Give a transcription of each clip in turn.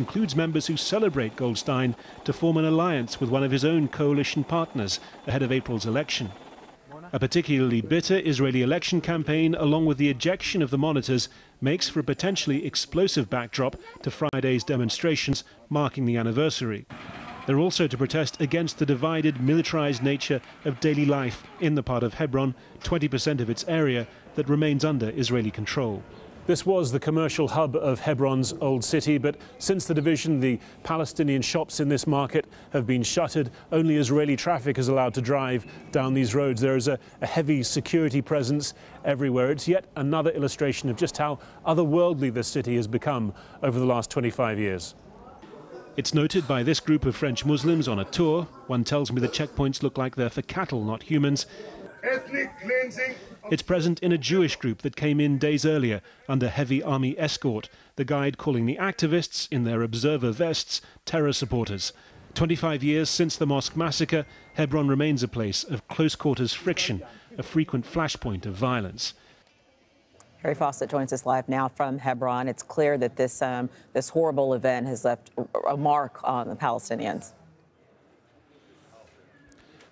includes members who celebrate Goldstein, to form an alliance with one of his own coalition partners ahead of April's election. A particularly bitter Israeli election campaign, along with the ejection of the monitors, makes for a potentially explosive backdrop to Friday's demonstrations marking the anniversary. They're also to protest against the divided, militarized nature of daily life in the part of Hebron, 20% of its area, that remains under Israeli control. This was the commercial hub of Hebron's old city, but since the division, the Palestinian shops in this market have been shuttered. Only Israeli traffic is allowed to drive down these roads. There is a heavy security presence everywhere. It's yet another illustration of just how otherworldly this city has become over the last 25 years. It's noted by this group of French Muslims on a tour. One tells me the checkpoints look like they're for cattle, not humans. Ethnic cleansing. It's present in a Jewish group that came in days earlier under heavy army escort, the guide calling the activists in their observer vests terror supporters. 25 years since the mosque massacre, Hebron remains a place of close-quarters friction, a frequent flashpoint of violence. Harry Fawcett joins us live now from Hebron. It's clear that this horrible event has left a mark on the Palestinians.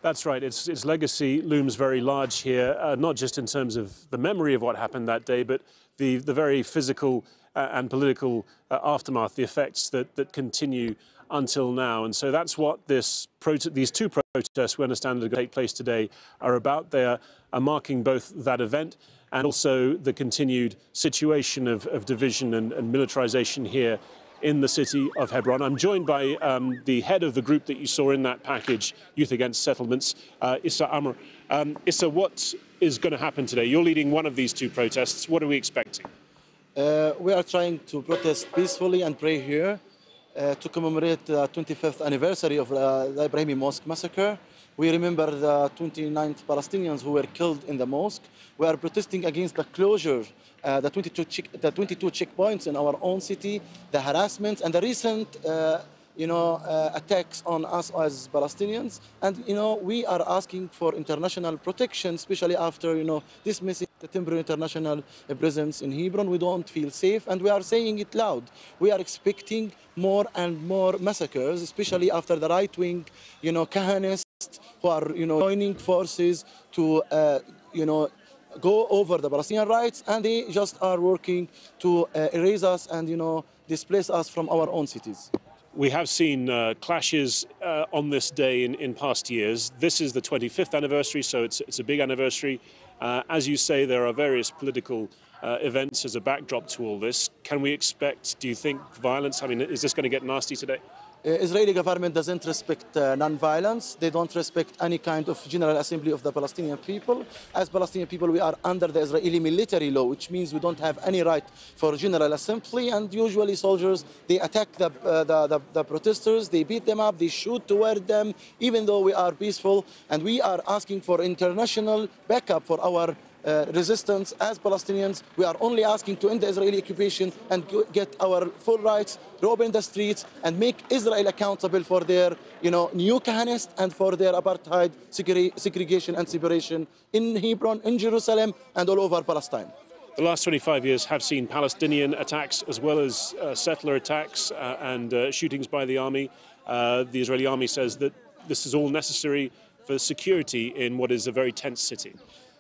That's right. Its legacy looms very large here, not just in terms of the memory of what happened that day, but the very physical and political aftermath, the effects that continue until now. And so that's what these two protests, we understand, that take place today are about. They are marking both that event and also the continued situation of division and militarization here in the city of Hebron. I'm joined by the head of the group that you saw in that package, Youth Against Settlements, ACCRA-GHANA. Issa, what is going to happen today? You're leading one of these two protests. What are we expecting? We are trying to protest peacefully and pray here to commemorate the 25th anniversary of the Ibrahimi Mosque massacre. We remember the 29 Palestinians who were killed in the mosque. We are protesting against the closure, the 22 checkpoints in our own city, the harassment, and the recent attacks on us as Palestinians. And, we are asking for international protection, especially after, dismissing the temporary international presence in Hebron. We don't feel safe, and we are saying it loud. We are expecting more and more massacres, especially after the right-wing, Kahanists who are, joining forces to, go over the Palestinian rights, and they just are working to erase us and, displace us from our own cities. We have seen clashes on this day in past years. This is the 25th anniversary, so it's a big anniversary. As you say, there are various political events as a backdrop to all this. Can we expect, do you think, violence? I mean, is this going to get nasty today? Israeli government doesn't respect non-violence. They don't respect any kind of general assembly of the Palestinian people. As Palestinian people, we are under the Israeli military law, which means we don't have any right for general assembly. And usually soldiers, they attack the protesters, they beat them up, they shoot toward them, even though we are peaceful. And we are asking for international backup for our resistance as Palestinians. We are only asking to end the Israeli occupation and get our full rights, reopen the streets, and make Israel accountable for their, new Kahanist and for their apartheid segregation and separation in Hebron, in Jerusalem, and all over Palestine. The last 25 years have seen Palestinian attacks as well as settler attacks and shootings by the army. The Israeli army says that this is all necessary for security in what is a very tense city.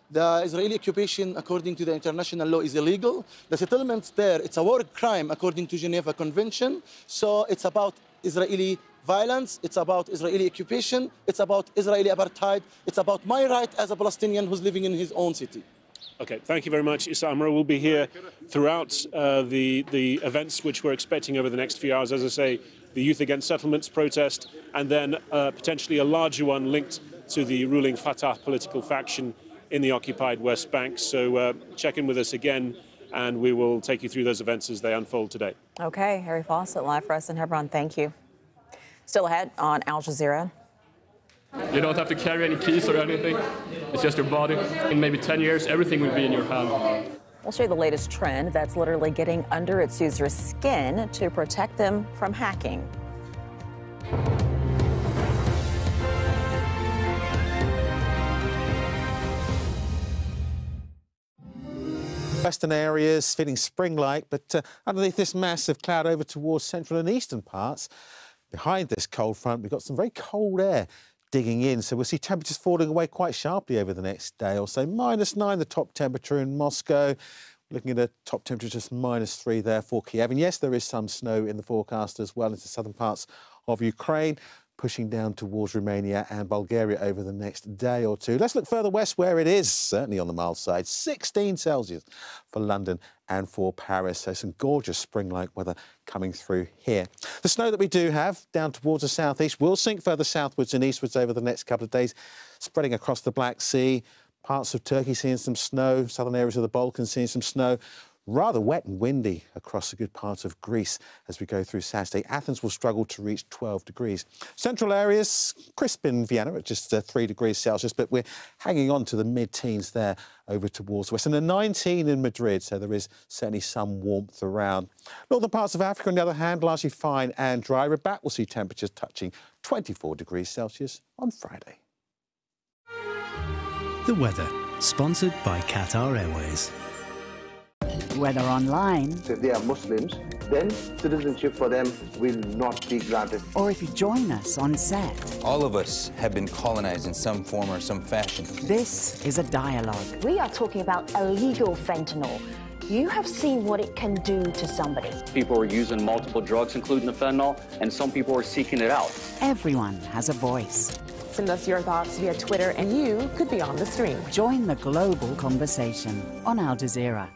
The Israeli occupation, according to the international law, is illegal. The settlements there, it's a war crime according to Geneva Convention. So it's about Israeli violence, it's about Israeli occupation, it's about Israeli apartheid, it's about my right as a Palestinian who's living in his own city. Okay, thank you very much, Issa Amra. We'll be here throughout the events which we're expecting over the next few hours. As I say, the Youth Against Settlements protest, and then potentially a larger one linked to the ruling Fatah political faction in the occupied West Bank. So check in with us again, and we will take you through those events as they unfold today. Okay, Harry Fawcett, live for us in Hebron. Thank you. Still ahead on Al Jazeera. You don't have to carry any keys or anything. It's just your body. In maybe 10 years, everything will be in your hand. We'll show you the latest trend that's literally getting under its users' skin to protect them from hacking. Western areas feeling spring-like, but underneath this mass of cloud over towards central and eastern parts, behind this cold front, we've got some very cold air digging in, so we'll see temperatures falling away quite sharply over the next day or so. -9 the top temperature in Moscow. Looking at a top temperature just -3 there for Kiev. And yes, there is some snow in the forecast as well into southern parts of Ukraine, pushing down towards Romania and Bulgaria over the next day or two. Let's look further west where it is certainly on the mild side. 16 Celsius for London and for Paris. So some gorgeous spring-like weather coming through here. The snow that we do have down towards the southeast will sink further southwards and eastwards over the next couple of days, spreading across the Black Sea. Parts of Turkey seeing some snow, southern areas of the Balkans seeing some snow. Rather wet and windy across a good part of Greece as we go through Saturday. Athens will struggle to reach 12 degrees. Central areas, crisp in Vienna at just 3 degrees Celsius, but we're hanging on to the mid-teens there over towards the west. And a 19 in Madrid, so there is certainly some warmth around. Northern parts of Africa, on the other hand, largely fine and dry. Rabat will see temperatures touching 24 degrees Celsius on Friday. The weather, sponsored by Qatar Airways. Whether online, if they are Muslims, then citizenship for them will not be granted. Or if you join us on set. All of us have been colonized in some form or some fashion. This is a dialogue. We are talking about illegal fentanyl. You have seen what it can do to somebody. People are using multiple drugs, including the fentanyl, and some people are seeking it out. Everyone has a voice. Send us your thoughts via Twitter and you could be on the stream. Join the global conversation on Al Jazeera.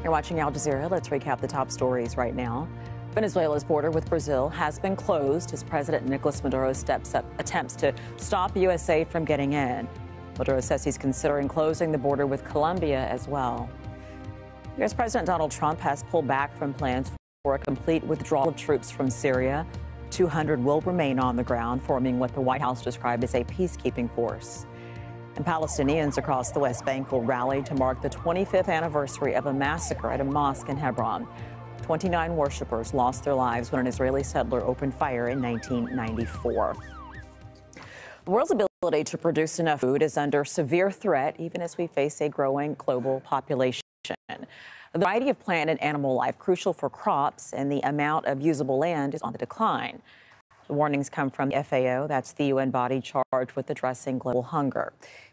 You're watching Al Jazeera. Let's recap the top stories right now. Venezuela's border with Brazil has been closed as President Nicolas Maduro attempts to stop U.S. aid from getting in. Maduro says he's considering closing the border with Colombia as well. U.S. President Donald Trump has pulled back from plans for a complete withdrawal of troops from Syria. 200 will remain on the ground, forming what the White House described as a peacekeeping force. And Palestinians across the West Bank will rally to mark the 25th anniversary of a massacre at a mosque in Hebron. 29 worshippers lost their lives when an Israeli settler opened fire in 1994. The world's ability to produce enough food is under severe threat, even as we face a growing global population. The variety of plant and animal life crucial for crops and the amount of usable land is on the decline. The warnings come from the FAO, that's the UN body charged with addressing global hunger.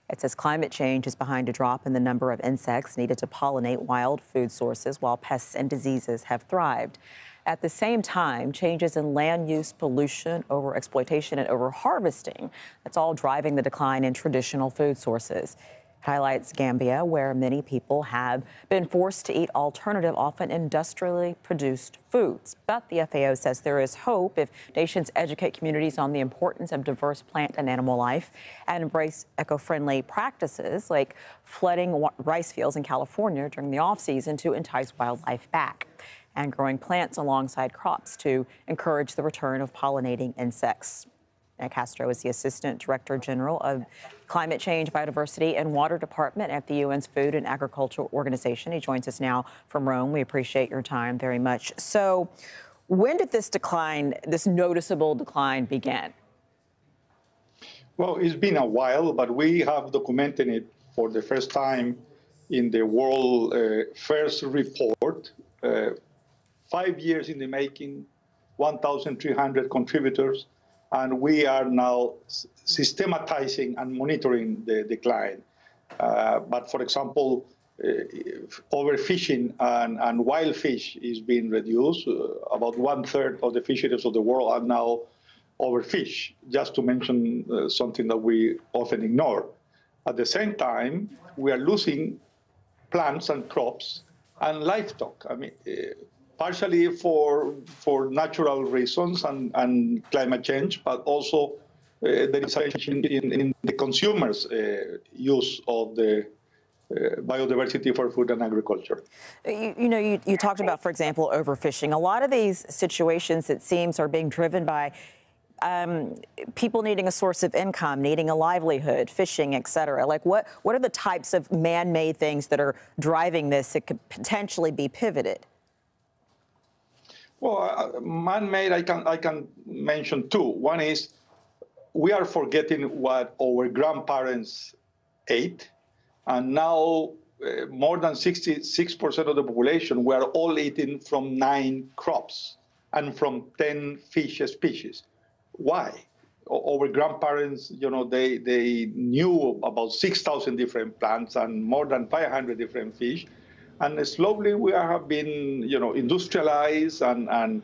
It says climate change is behind a drop in the number of insects needed to pollinate wild food sources, while pests and diseases have thrived. At the same time, changes in land use, pollution, overexploitation, and overharvesting, that's all driving the decline in traditional food sources. Highlights Gambia, where many people have been forced to eat alternative, often industrially produced foods. But the FAO says there is hope if nations educate communities on the importance of diverse plant and animal life and embrace eco-friendly practices like flooding rice fields in California during the off-season to entice wildlife back, and growing plants alongside crops to encourage the return of pollinating insects. Castro is the Assistant Director General of Climate Change, Biodiversity, and Water Department at the UN's Food and Agriculture Organization. He joins us now from Rome. We appreciate your time very much. So when did this decline, this noticeable decline, begin? Well, it's been a while, but we have documented it for the first time in the World First Report. 5 years in the making, 1,300 contributors. And we are now systematizing and monitoring the decline. But for example, overfishing and wild fish is being reduced. About 1/3 of the fisheries of the world are now overfished, just to mention something that we often ignore. At the same time, we are losing plants and crops and livestock. I mean, partially for natural reasons and climate change, but also there is a change in the consumers' use of the biodiversity for food and agriculture. You talked about, for example, overfishing. A lot of these situations, it seems, are being driven by people needing a source of income, needing a livelihood, fishing, et cetera. Like what are the types of man-made things that are driving this that could potentially be pivoted? Well, man-made, I can mention two. One is we are forgetting what our grandparents ate, and now more than 66% of the population were all eating from 9 crops and from 10 fish species. Why? Our grandparents, you know, they knew about 6,000 different plants and more than 500 different fish. And slowly we have been, you know, industrialized and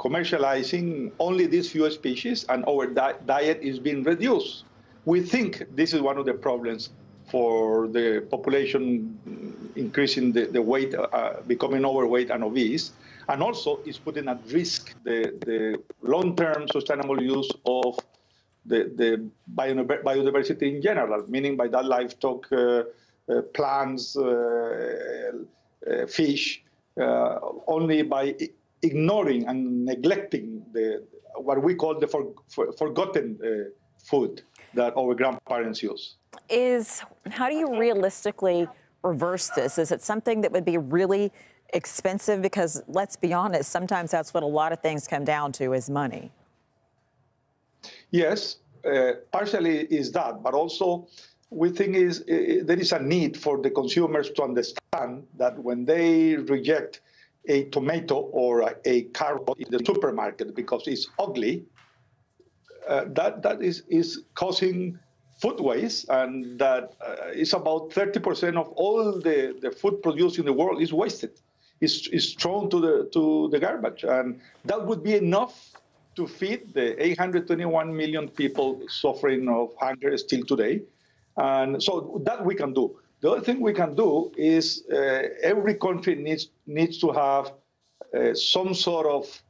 commercializing only these few species, and our diet is being reduced. We think this is one of the problems for the population increasing the weight, becoming overweight and obese, and also is putting at risk the long-term sustainable use of the biodiversity in general, meaning by that livestock, plants, fish, only by ignoring and neglecting what we call the forgotten food that our grandparents use. How do you realistically reverse this? Is it something that would be really expensive? Because let's be honest, sometimes that's what a lot of things come down to is money. Yes, partially is that, but also we think there is a need for the consumers to understand that when they reject a tomato or a carrot in the supermarket because it's ugly, that is causing food waste, and that is about 30% of all the food produced in the world is wasted, is thrown to the garbage, and that would be enough to feed the 821 million people suffering of hunger still today. And so that we can do. The other thing we can do is every country needs to have some sort of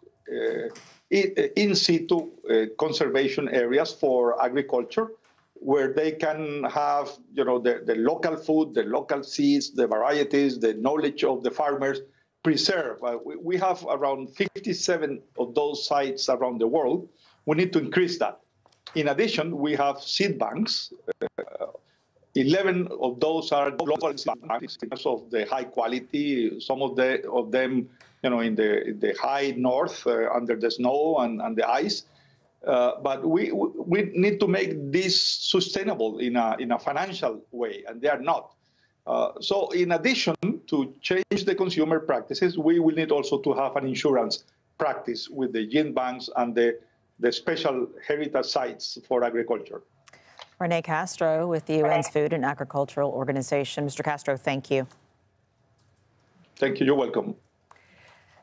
in situ conservation areas for agriculture, where they can have, you know, the local food, the local seeds, the varieties, the knowledge of the farmers preserved. We have around 57 of those sites around the world. We need to increase that. In addition, we have seed banks. 11 of those are global seed banks because of the high quality. Some of them, you know, in the high north under the snow and the ice. But we need to make this sustainable in a financial way, and they are not. So in addition to change the consumer practices, we will need also to have an insurance practice with the gene banks and the special heritage sites for agriculture. Rene Castro with the UN's Food and Agricultural Organization. Mr. Castro, thank you. Thank you. You're welcome.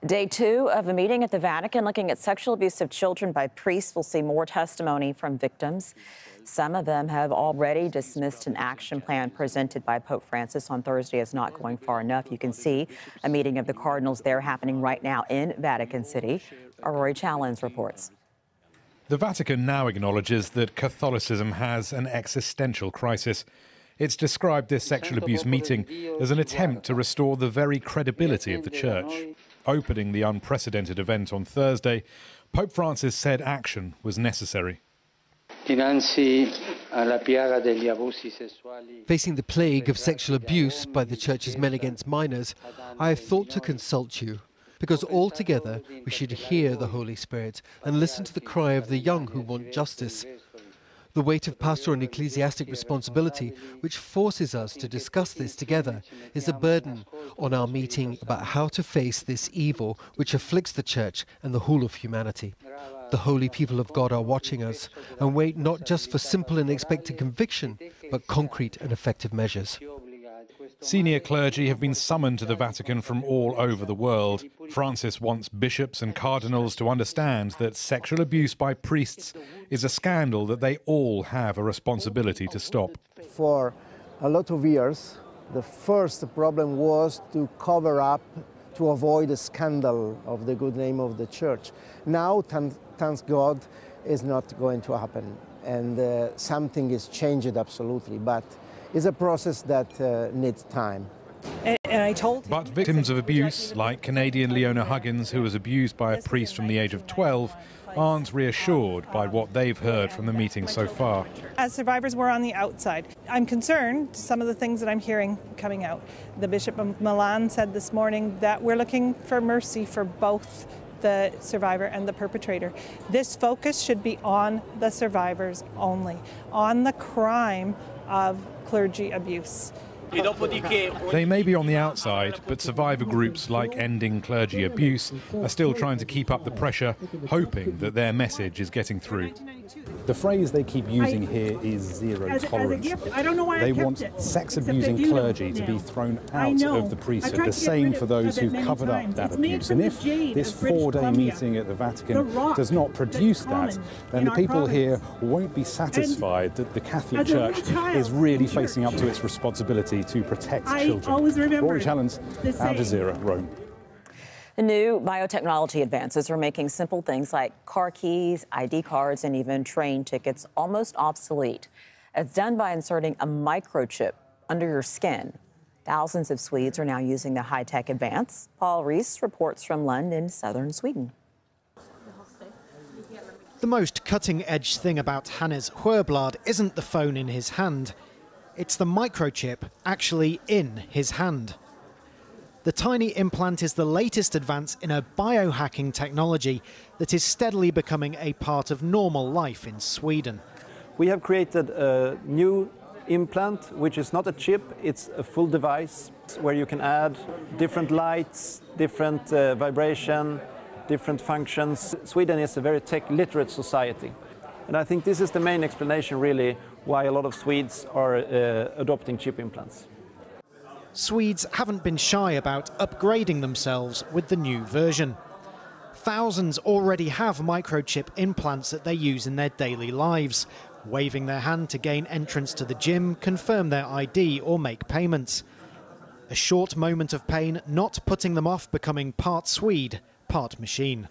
Day 2 of a meeting at the Vatican looking at sexual abuse of children by priests. We'll see more testimony from victims. Some of them have already dismissed an action plan presented by Pope Francis on Thursday as not going far enough. You can see a meeting of the cardinals there happening right now in Vatican City. Rory Challens reports. The Vatican now acknowledges that Catholicism has an existential crisis. It's described this sexual abuse meeting as an attempt to restore the very credibility of the Church. Opening the unprecedented event on Thursday, Pope Francis said action was necessary. Facing the plague of sexual abuse by the Church's men against minors, I have thought to consult you, because all together we should hear the Holy Spirit and listen to the cry of the young who want justice. The weight of pastoral and ecclesiastic responsibility, which forces us to discuss this together, is a burden on our meeting about how to face this evil which afflicts the Church and the whole of humanity. The holy people of God are watching us and wait not just for simple and expected conviction, but concrete and effective measures. Senior clergy have been summoned to the Vatican from all over the world. Francis wants bishops and cardinals to understand that sexual abuse by priests is a scandal that they all have a responsibility to stop. For a lot of years, the first problem was to cover up, to avoid a scandal of the good name of the Church. Now, thanks God, is not going to happen, and something is changed absolutely, but it's a process that needs time. And I told him. But victims of abuse, like Canadian Leona Huggins, who was abused by a priest from the age of 12, aren't reassured by what they've heard from the meeting so far. As survivors, we're on the outside. I'm concerned, some of the things that I'm hearing coming out. The Bishop of Milan said this morning that we're looking for mercy for both the survivor and the perpetrator. This focus should be on the survivors only, on the crime of clergy abuse. They may be on the outside, but survivor groups like Ending Clergy Abuse are still trying to keep up the pressure, hoping that their message is getting through. The phrase they keep using here is zero tolerance. They want sex-abusing clergy to be thrown out of the priesthood, the same for those who covered up that abuse. And if this four-day meeting at the Vatican does not produce that, then the people here won't be satisfied that the Catholic Church is really facing up to its responsibility to protect children. Rory Challenge, Al Jazeera, Rome. The new biotechnology advances are making simple things like car keys, ID cards, and even train tickets almost obsolete. It's done by inserting a microchip under your skin. Thousands of Swedes are now using the high-tech advance. Paul Rees reports from Lund in southern Sweden. The most cutting-edge thing about Hannes Sjöblad isn't the phone in his hand. It's the microchip actually in his hand. The tiny implant is the latest advance in a biohacking technology that is steadily becoming a part of normal life in Sweden. We have created a new implant, which is not a chip, it's a full device where you can add different lights, different vibration, different functions. Sweden is a very tech-literate society. And I think this is the main explanation, really, why a lot of Swedes are adopting chip implants. Swedes haven't been shy about upgrading themselves with the new version. Thousands already have microchip implants that they use in their daily lives, waving their hand to gain entrance to the gym, confirm their ID or make payments. A short moment of pain not putting them off becoming part Swede, part machine.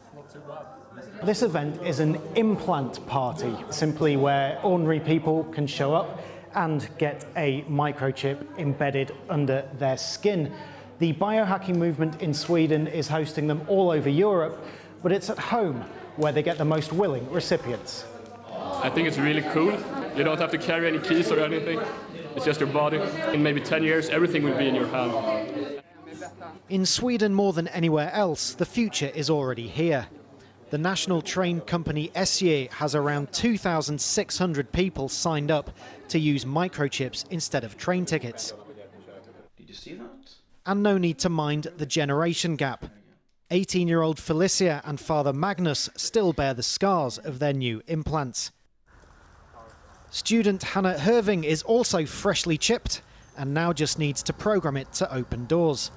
This event is an implant party, simply where ordinary people can show up and get a microchip embedded under their skin. The biohacking movement in Sweden is hosting them all over Europe, but it's at home where they get the most willing recipients. I think it's really cool. You don't have to carry any keys or anything. It's just your body. In maybe 10 years, everything will be in your hand. In Sweden more than anywhere else, the future is already here. The national train company TESHIE has around 2,600 people signed up to use microchips instead of train tickets. Did you see that? And no need to mind the generation gap. 18-year-old Felicia and Father Magnus still bear the scars of their new implants. Student Hannah Herving is also freshly chipped and now just needs to program it to open doors.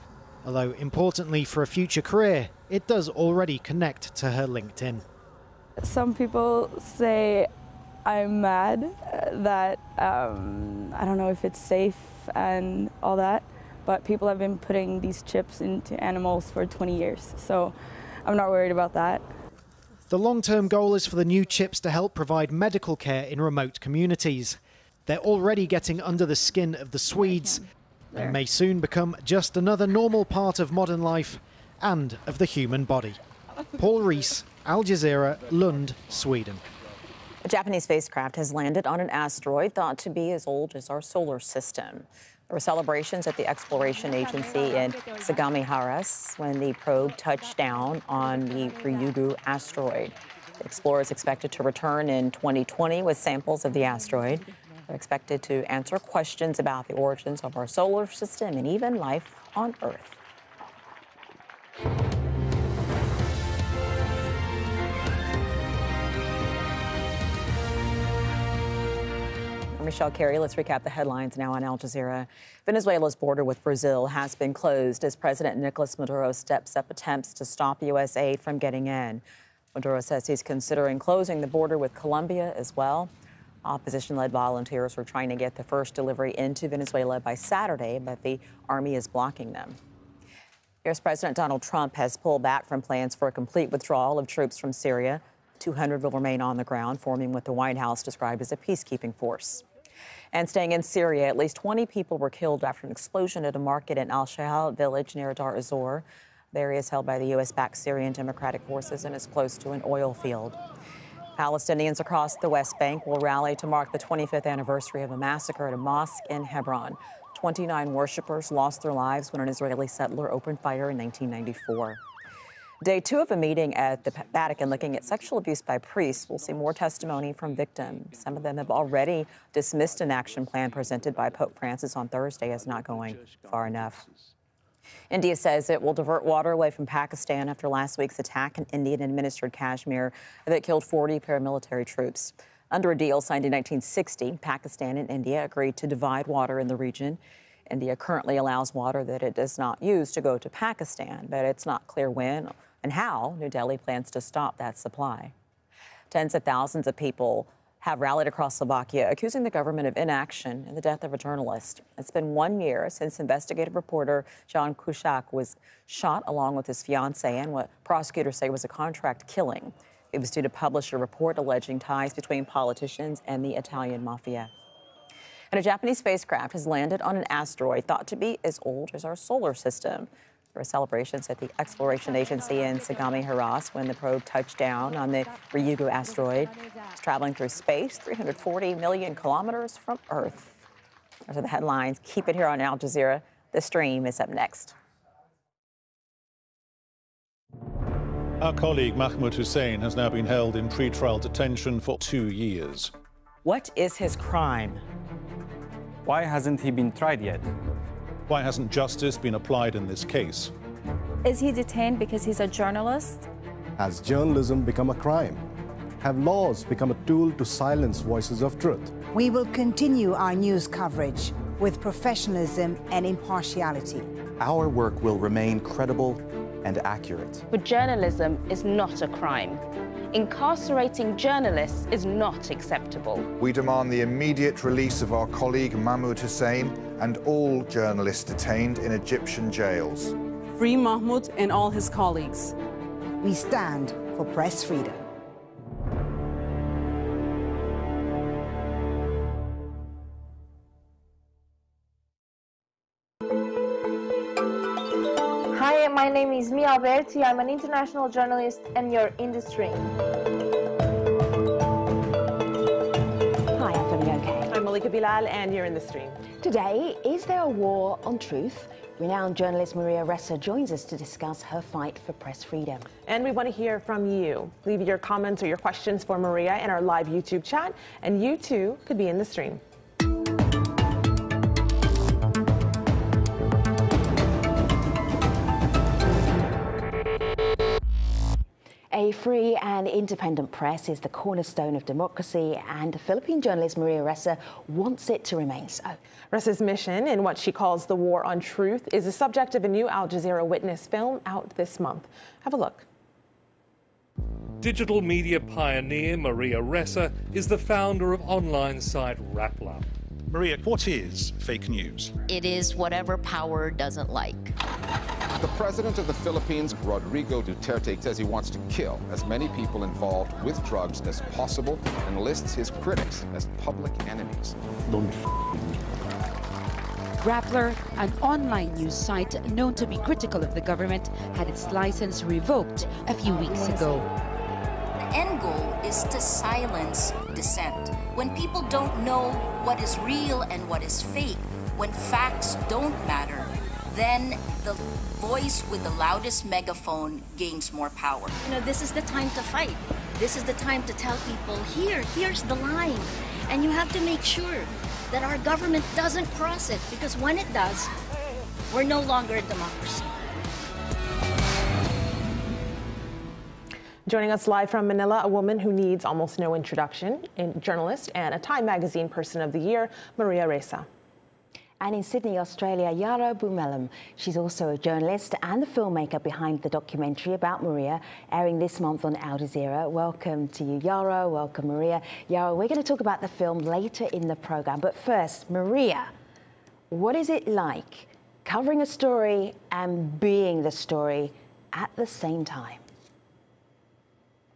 Although, importantly for a future career, it does already connect to her LinkedIn. Some people say I'm mad that I don't know if it's safe and all that, but people have been putting these chips into animals for 20 years, so I'm not worried about that. The long-term goal is for the new chips to help provide medical care in remote communities. They're already getting under the skin of the Swedes and may soon become just another normal part of modern life and of the human body. Paul Rees, Al Jazeera, Lund, Sweden. A Japanese spacecraft has landed on an asteroid thought to be as old as our solar system. There were celebrations at the exploration agency in Sagamihara when the probe touched down on the Ryugu asteroid. The explorer is expected to return in 2020 with samples of the asteroid. They're expected to answer questions about the origins of our solar system and even life on Earth. I'm Michelle Carey. Let's recap the headlines now on Al Jazeera. Venezuela's border with Brazil has been closed as President Nicolas Maduro steps up attempts to stop U.S. aid from getting in. Maduro says he's considering closing the border with Colombia as well. Opposition-led volunteers are trying to get the first delivery into Venezuela by Saturday, but the army is blocking them. U.S. President Donald Trump has pulled back from plans for a complete withdrawal of troops from Syria. 200 will remain on the ground, forming what the White House described as a peacekeeping force. And staying in Syria, at least 20 people were killed after an explosion at a market in Al-Shahal village near Dar ez-Zor. The area is held by the U.S.-backed Syrian Democratic Forces and is close to an oil field. Palestinians across the West Bank will rally to mark the 25th anniversary of a massacre at a mosque in Hebron. 29 worshippers lost their lives when an Israeli settler opened fire in 1994. Day 2 of a meeting at the Vatican looking at sexual abuse by priests. We'll see more testimony from victims. Some of them have already dismissed an action plan presented by Pope Francis on Thursday as not going far enough. India says it will divert water away from Pakistan after last week's attack in Indian-administered Kashmir that killed 40 paramilitary troops. Under a deal signed in 1960, Pakistan and India agreed to divide water in the region. India currently allows water that it does not use to go to Pakistan, but it's not clear when and how New Delhi plans to stop that supply. Tens of thousands of people have rallied across Slovakia, accusing the government of inaction in the death of a journalist. It's been 1 year since investigative reporter Jan Kuciak was shot along with his fiancée in what prosecutors say was a contract killing. He was due to publish a report alleging ties between politicians and the Italian mafia. And a Japanese spacecraft has landed on an asteroid thought to be as old as our solar system. There were celebrations at the exploration agency in Sagami-Harass when the probe touched down on the Ryugu asteroid. It's traveling through space 340 million kilometers from Earth. Those are the headlines. Keep it here on Al Jazeera. The stream is up next. Our colleague Mahmoud Hussein has now been held in pre-trial detention for 2 years. What is his crime? Why hasn't he been tried yet? Why hasn't justice been applied in this case? Is he detained because he's a journalist? Has journalism become a crime? Have laws become a tool to silence voices of truth? We will continue our news coverage with professionalism and impartiality. Our work will remain credible and accurate. But journalism is not a crime. Incarcerating journalists is not acceptable. We demand the immediate release of our colleague Mahmoud Hussein and all journalists detained in Egyptian jails. Free Mahmoud and all his colleagues. We stand for press freedom. Hi, my name is Mia Alberti. I'm an international journalist and you're in the stream. Hi, I'm Femi Okay. I'm Malika Bilal and you're in the stream. Today, is there a war on truth? Renowned journalist Maria Ressa joins us to discuss her fight for press freedom. And we want to hear from you. Leave your comments or your questions for Maria in our live YouTube chat, and you too could be in the stream. A free and independent press is the cornerstone of democracy, and Philippine journalist Maria Ressa wants it to remain so. Ressa's mission in what she calls the war on truth is the subject of a new Al Jazeera Witness film out this month. Have a look. Digital media pioneer Maria Ressa is the founder of online site Rappler. Maria, what is fake news? It is whatever power doesn't like. The president of the Philippines, Rodrigo Duterte, says he wants to kill as many people involved with drugs as possible and lists his critics as public enemies. Rappler, an online news site known to be critical of the government, had its license revoked a few weeks ago. The end goal is to silence dissent. When people don't know what is real and what is fake, when facts don't matter, then the voice with the loudest megaphone gains more power. You know, this is the time to fight. This is the time to tell people, here's the line. And you have to make sure that our government doesn't cross it, because when it does, we're no longer a democracy. Joining us live from Manila, a woman who needs almost no introduction, a journalist and a Time Magazine Person of the Year, Maria Ressa. And in Sydney, Australia, Yara Bumelam. She's also a journalist and the filmmaker behind the documentary about Maria, airing this month on Al Jazeera. Welcome to you, Yara. Welcome, Maria. Yara, we're going to talk about the film later in the programme. But first, Maria, what is it like covering a story and being the story at the same time?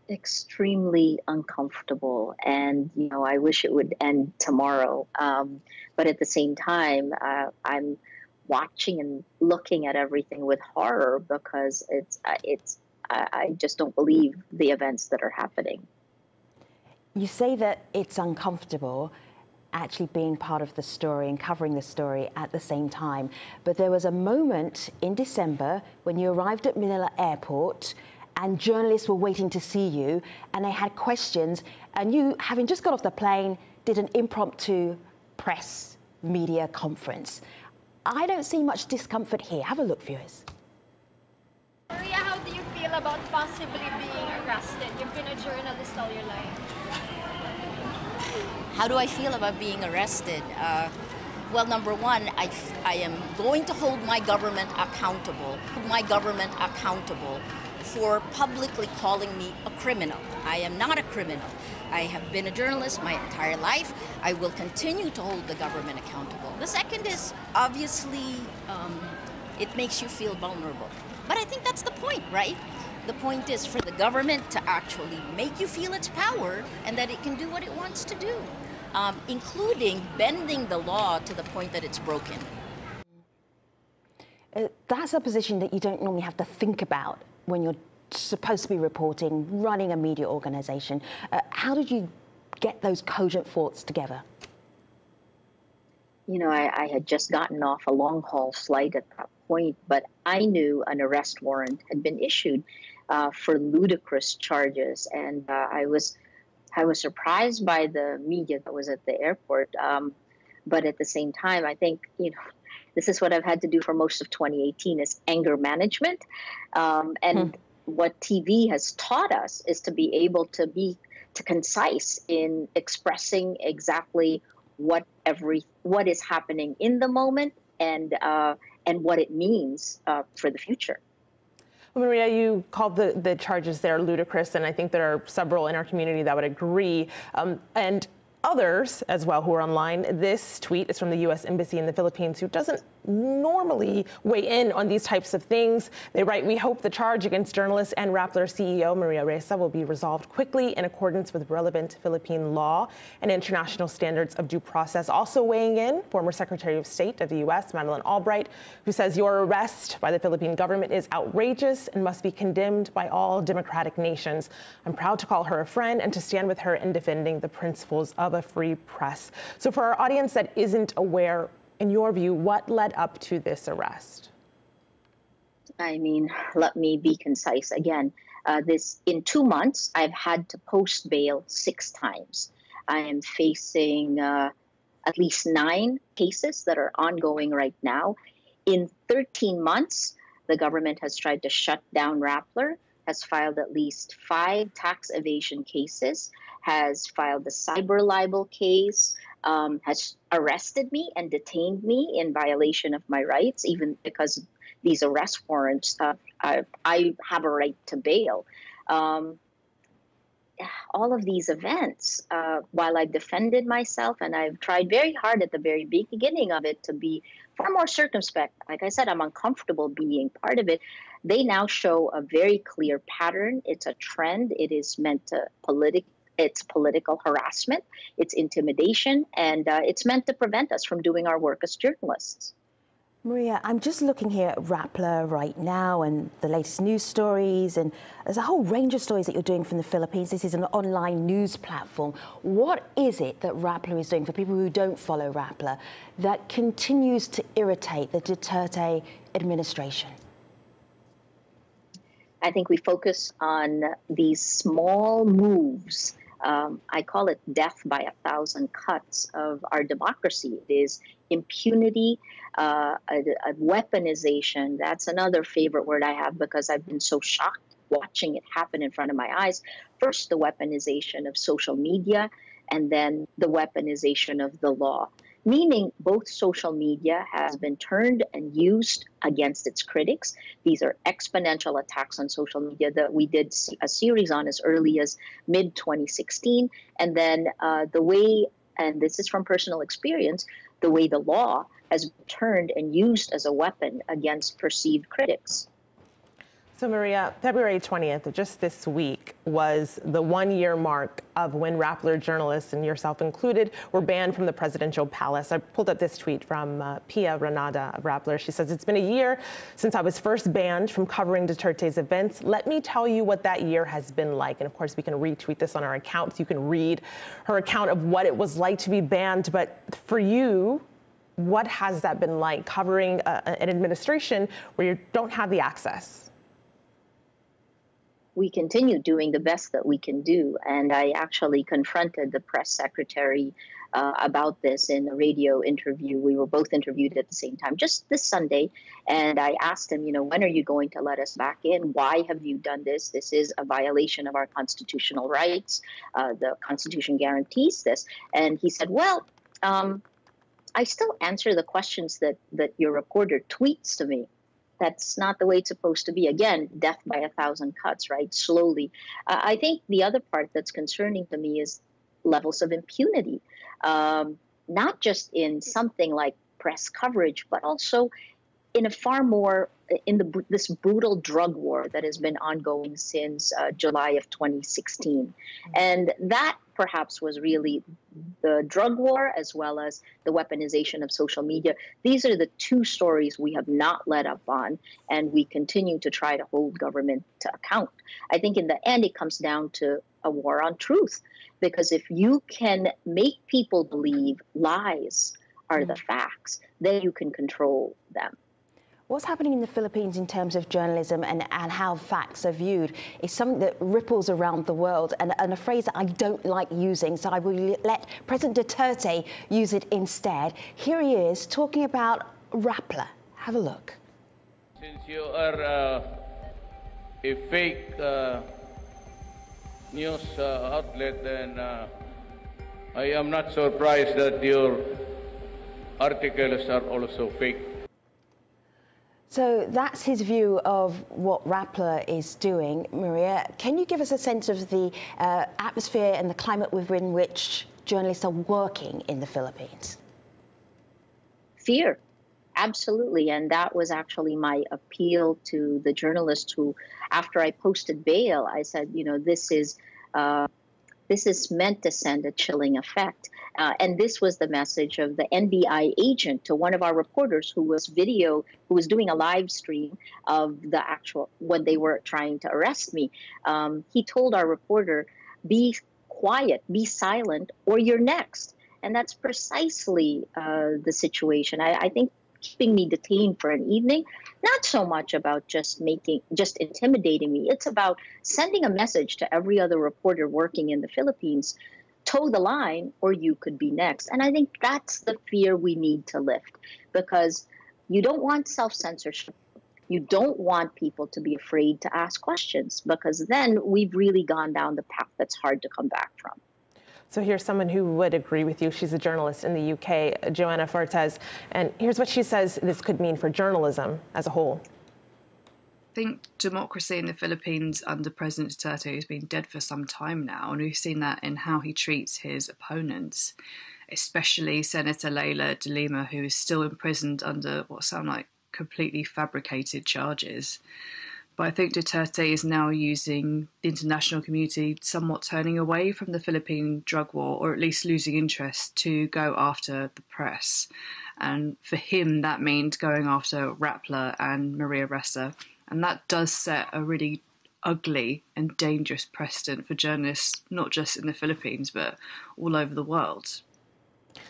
extremely uncomfortable, and I wish it would end tomorrow. But at the same time, I'm watching and looking at everything with horror because I just don't believe the events that are happening. You say that it's uncomfortable actually being part of the story and covering the story at the same time. But there was a moment in December when you arrived at Manila Airport and journalists were waiting to see you and they had questions, and you, having just got off the plane, did an impromptu press media conference. I don't see much discomfort here. Have a look, viewers. Maria, how do you feel about possibly being arrested? You've been a journalist all your life. How do I feel about being arrested? Well, number one, I am going to hold my government accountable for publicly calling me a criminal. I am not a criminal. I have been a journalist my entire life. I will continue to hold the government accountable. The second is, obviously, it makes you feel vulnerable. But I think that's the point, right? The point is for the government to actually make you feel its power and that it can do what it wants to do, including bending the law to the point that it's broken. That's a position that you don't normally have to think about when you're supposed to be reporting, running a media organization. How did you get those cogent thoughts together? I had just gotten off a long-haul flight at that point, but I knew an arrest warrant had been issued for ludicrous charges, and I was surprised by the media that was at the airport. But at the same time, I think this is what I've had to do for most of 2018 is anger management, and what TV has taught us is to be able to be concise in expressing exactly what is happening in the moment and what it means for the future. Well, Maria, you called the charges there ludicrous, and I think there are several in our community that would agree, and others as well who are online. This tweet is from the U.S. Embassy in the Philippines, who doesn't normally weigh in on these types of things. They write, "We hope the charge against journalist and Rappler CEO Maria Ressa will be resolved quickly in accordance with relevant Philippine law and international standards of due process." Also weighing in, former Secretary of State of the U.S., Madeleine Albright, who says your arrest by the Philippine government is outrageous and must be condemned by all democratic nations. I'm proud to call her a friend and to stand with her in defending the principles of a free press. So for our audience that isn't aware, in your view, what led up to this arrest? I mean, let me be concise again. In 2 months, I've had to post bail 6 times. I am facing at least 9 cases that are ongoing right now. In 13 months, the government has tried to shut down Rappler, has filed at least 5 tax evasion cases, has filed a cyber libel case, has arrested me and detained me in violation of my rights, even because these arrest warrants, I have a right to bail. All of these events, while I've defended myself and I've tried very hard at the very beginning of it to be far more circumspect, like I said, I'm uncomfortable being part of it, they now show a very clear pattern. It's a trend. It is meant to it's political harassment, it's intimidation, and it's meant to prevent us from doing our work as journalists. Maria, I'm just looking here at Rappler right now and the latest news stories, and there's a whole range of stories that you're doing from the Philippines. This is an online news platform. What is it that Rappler is doing, for people who don't follow Rappler, that continues to irritate the Duterte administration? I think we focus on these small moves. I call it death by 1,000 cuts of our democracy. It is impunity, a weaponization. That's another favorite word I have because I've been so shocked watching it happen in front of my eyes. First, the weaponization of social media, and then the weaponization of the law. Meaning both social media has been turned and used against its critics. These are exponential attacks on social media that we did a series on as early as mid-2016. And then the way, and this is from personal experience, the way the law has been turned and used as a weapon against perceived critics. So, Maria, February 20th, just this week, was the one-year mark of when Rappler journalists, and yourself included, were banned from the presidential palace. I pulled up this tweet from Pia Renata of Rappler. She says, "It's been a year since I was first banned from covering Duterte's events. Let me tell you what that year has been like." And of course, we can retweet this on our account, so you can read her account of what it was like to be banned. But for you, what has that been like, covering an administration where you don't have the access? We continue doing the best that we can do. And I actually confronted the press secretary about this in a radio interview. We were both interviewed at the same time, just this Sunday. And I asked him, when are you going to let us back in? Why have you done this? This is a violation of our constitutional rights. The Constitution guarantees this. And he said, well, I still answer the questions that your reporter tweets to me. That's not the way it's supposed to be. Again, death by 1,000 cuts, right? Slowly. I think the other part that's concerning to me is levels of impunity, not just in something like press coverage, but also in a far more, this brutal drug war that has been ongoing since July of 2016. And that perhaps was really the drug war as well as the weaponization of social media. These are the two stories we have not let up on, and we continue to try to hold government to account. I think in the end, it comes down to a war on truth, because if you can make people believe lies are the facts, then you can control them. What's happening in the Philippines in terms of journalism and how facts are viewed is something that ripples around the world, and a phrase that I don't like using, so I will let President Duterte use it instead. Here he is talking about Rappler. Have a look. Since you are a fake news outlet, then I am not surprised that your articles are also fake. So that's his view of what Rappler is doing. Maria, can you give us a sense of the atmosphere and the climate within which journalists are working in the Philippines? Fear, absolutely. And that was actually my appeal to the journalists who, after I posted bail, I said, this is meant to send a chilling effect. And this was the message of the NBI agent to one of our reporters who was doing a live stream of the when they were trying to arrest me. He told our reporter, be quiet, be silent, or you're next. And that's precisely the situation. I think keeping me detained for an evening, not so much about just intimidating me. It's about sending a message to every other reporter working in the Philippines: toe the line or you could be next. And I think that's the fear we need to lift, because you don't want self-censorship. You don't want people to be afraid to ask questions, because then we've really gone down the path that's hard to come back from. So here's someone who would agree with you. She's a journalist in the UK, Joanna Fortes, and here's what she says this could mean for journalism as a whole. I think democracy in the Philippines under President Duterte has been dead for some time now, and we've seen that in how he treats his opponents, especially Senator Leila de Lima, who is still imprisoned under what sound like completely fabricated charges. But I think Duterte is now using the international community somewhat turning away from the Philippine drug war, or at least losing interest, to go after the press. And for him, that means going after Rappler and Maria Ressa. And that does set a really ugly and dangerous precedent for journalists, not just in the Philippines, but all over the world.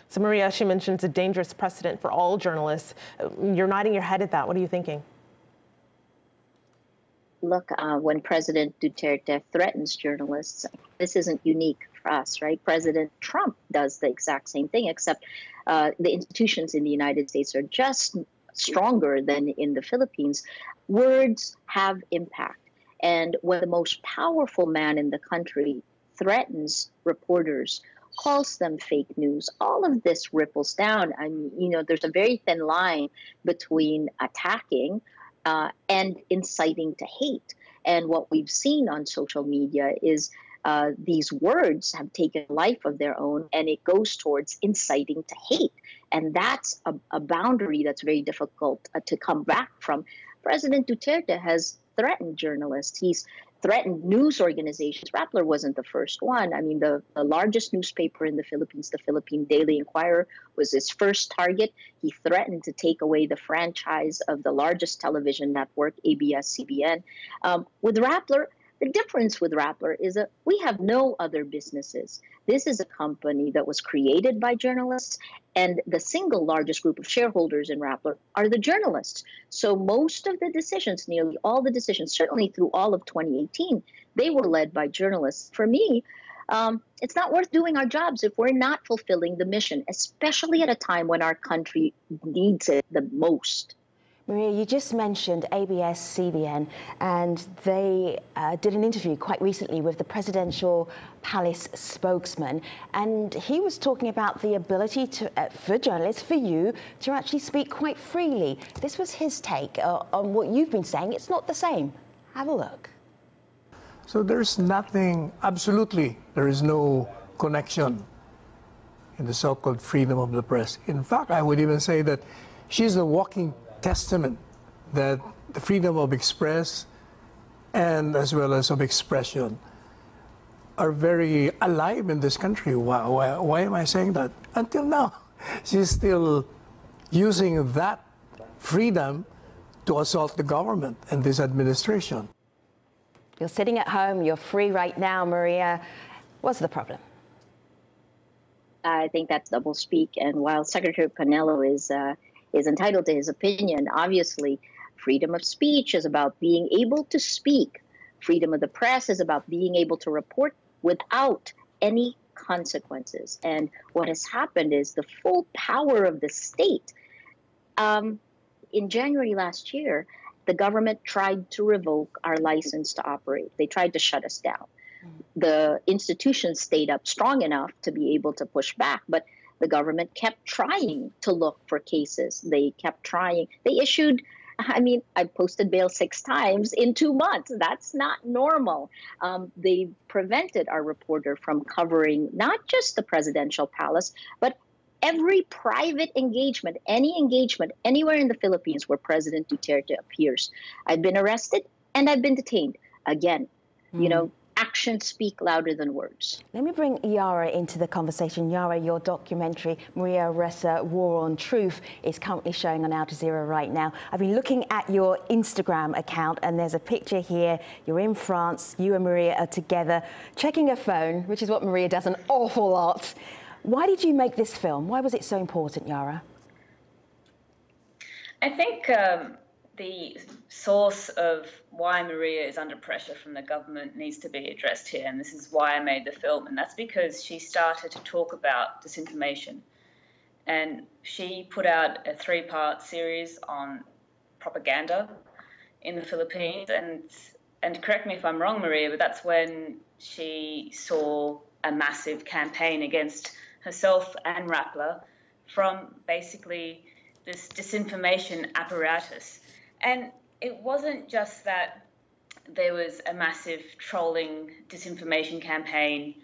So Maria, she mentions a dangerous precedent for all journalists. You're nodding your head at that. What are you thinking? Look, when President Duterte threatens journalists, this isn't unique for us, right? President Trump does the exact same thing, except the institutions in the United States are just stronger than in the Philippines. Words have impact. And when the most powerful man in the country threatens reporters, calls them fake news, all of this ripples down. I mean, there's a very thin line between attacking and inciting to hate. And what we've seen on social media is these words have taken a life of their own, and it goes towards inciting to hate. And that's a boundary that's very difficult to come back from. President Duterte has threatened journalists. He's threatened news organizations. Rappler wasn't the first one. I mean, the largest newspaper in the Philippines, the Philippine Daily Inquirer, was his first target. He threatened to take away the franchise of the largest television network, ABS-CBN. With Rappler, the difference with Rappler is that we have no other businesses. This is a company that was created by journalists, and the single largest group of shareholders in Rappler are the journalists. So most of the decisions, nearly all the decisions, certainly through all of 2018, they were led by journalists. For me, it's not worth doing our jobs if we're not fulfilling the mission, especially at a time when our country needs it the most. Maria, you just mentioned ABS-CBN, and they did an interview quite recently with the presidential palace spokesman, and he was talking about the ability to, for journalists, for you, to actually speak quite freely. This was his take on what you've been saying. It's not the same. Have a look. So there's nothing, absolutely, there is no connection in the so-called freedom of the press. In fact, I would even say that she's a walking testament that the freedom of express and as well as of expression are very alive in this country. Why am I saying that? Until now, she's still using that freedom to assault the government and this administration. You're sitting at home, you're free right now, Maria. What's the problem? I think that's doublespeak, and while Secretary Panelo is entitled to his opinion, obviously, freedom of speech is about being able to speak. Freedom of the press is about being able to report without any consequences. And what has happened is the full power of the state. In January last year, the government tried to revoke our license to operate. They tried to shut us down. The institutions stayed up strong enough to be able to push back, but the government kept trying to look for cases. They kept trying. They issued, I mean, I posted bail 6 times in 2 months. That's not normal. They prevented our reporter from covering not just the presidential palace, but every private engagement, any engagement anywhere in the Philippines where President Duterte appears. I've been arrested and I've been detained. Again, you know, actions speak louder than words. Let me bring Yara into the conversation. Yara, your documentary, Maria Ressa, War on Truth, is currently showing on Al Jazeera right now. I've been looking at your Instagram account, and there's a picture here. You're in France. You and Maria are together, checking a phone, which is what Maria does an awful lot. Why did you make this film? Why was it so important, Yara? I think the source of why Maria is under pressure from the government needs to be addressed here, and this is why I made the film, and that's because she started to talk about disinformation. And she put out a 3-part series on propaganda in the Philippines, and correct me if I'm wrong, Maria, but that's when she saw a massive campaign against herself and Rappler from basically this disinformation apparatus. And it wasn't just that there was a massive trolling disinformation campaign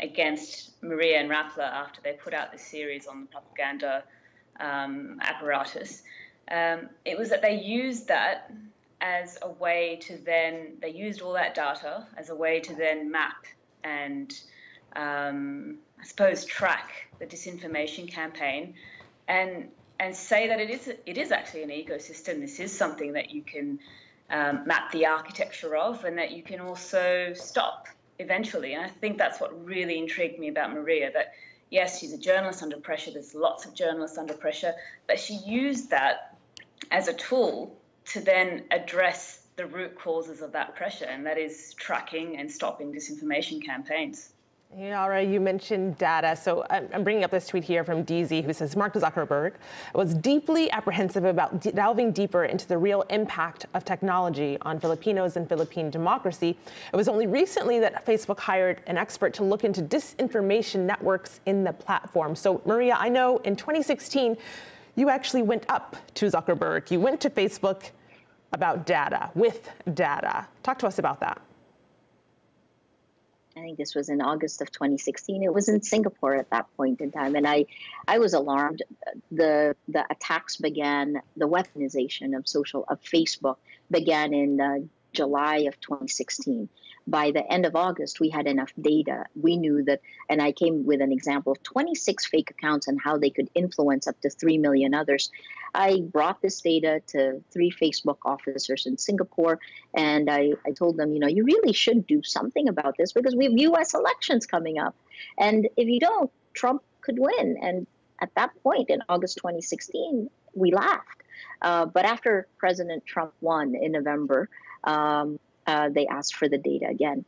against Maria and Rappler after they put out this series on the propaganda apparatus. It was that they used that as a way to then, they used all that data as a way to then map and I suppose track the disinformation campaign and say that it is actually an ecosystem. This is something that you can map the architecture of, and that you can also stop eventually. And I think that's what really intrigued me about Maria, that yes, she's a journalist under pressure. There's lots of journalists under pressure, but she used that as a tool to then address the root causes of that pressure, and that is tracking and stopping disinformation campaigns. Yara, you mentioned data. So I'm bringing up this tweet here from DZ, who says Mark Zuckerberg was deeply apprehensive about delving deeper into the real impact of technology on Filipinos and Philippine democracy. It was only recently that Facebook hired an expert to look into disinformation networks in the platform. So Maria, I know in 2016, you actually went up to Zuckerberg. You went to Facebook about data, with data. Talk to us about that. I think this was in August of 2016. It was in Singapore at that point in time, and I was alarmed. The attacks began, the weaponization of Facebook began in July of 2016. By the end of August, we had enough data. We knew that, and I came with an example of 26 fake accounts and how they could influence up to 3 million others. I brought this data to 3 Facebook officers in Singapore, and I told them, you really should do something about this because we have US elections coming up. And if you don't, Trump could win. And at that point in August 2016, we laughed. But after President Trump won in November, they asked for the data again.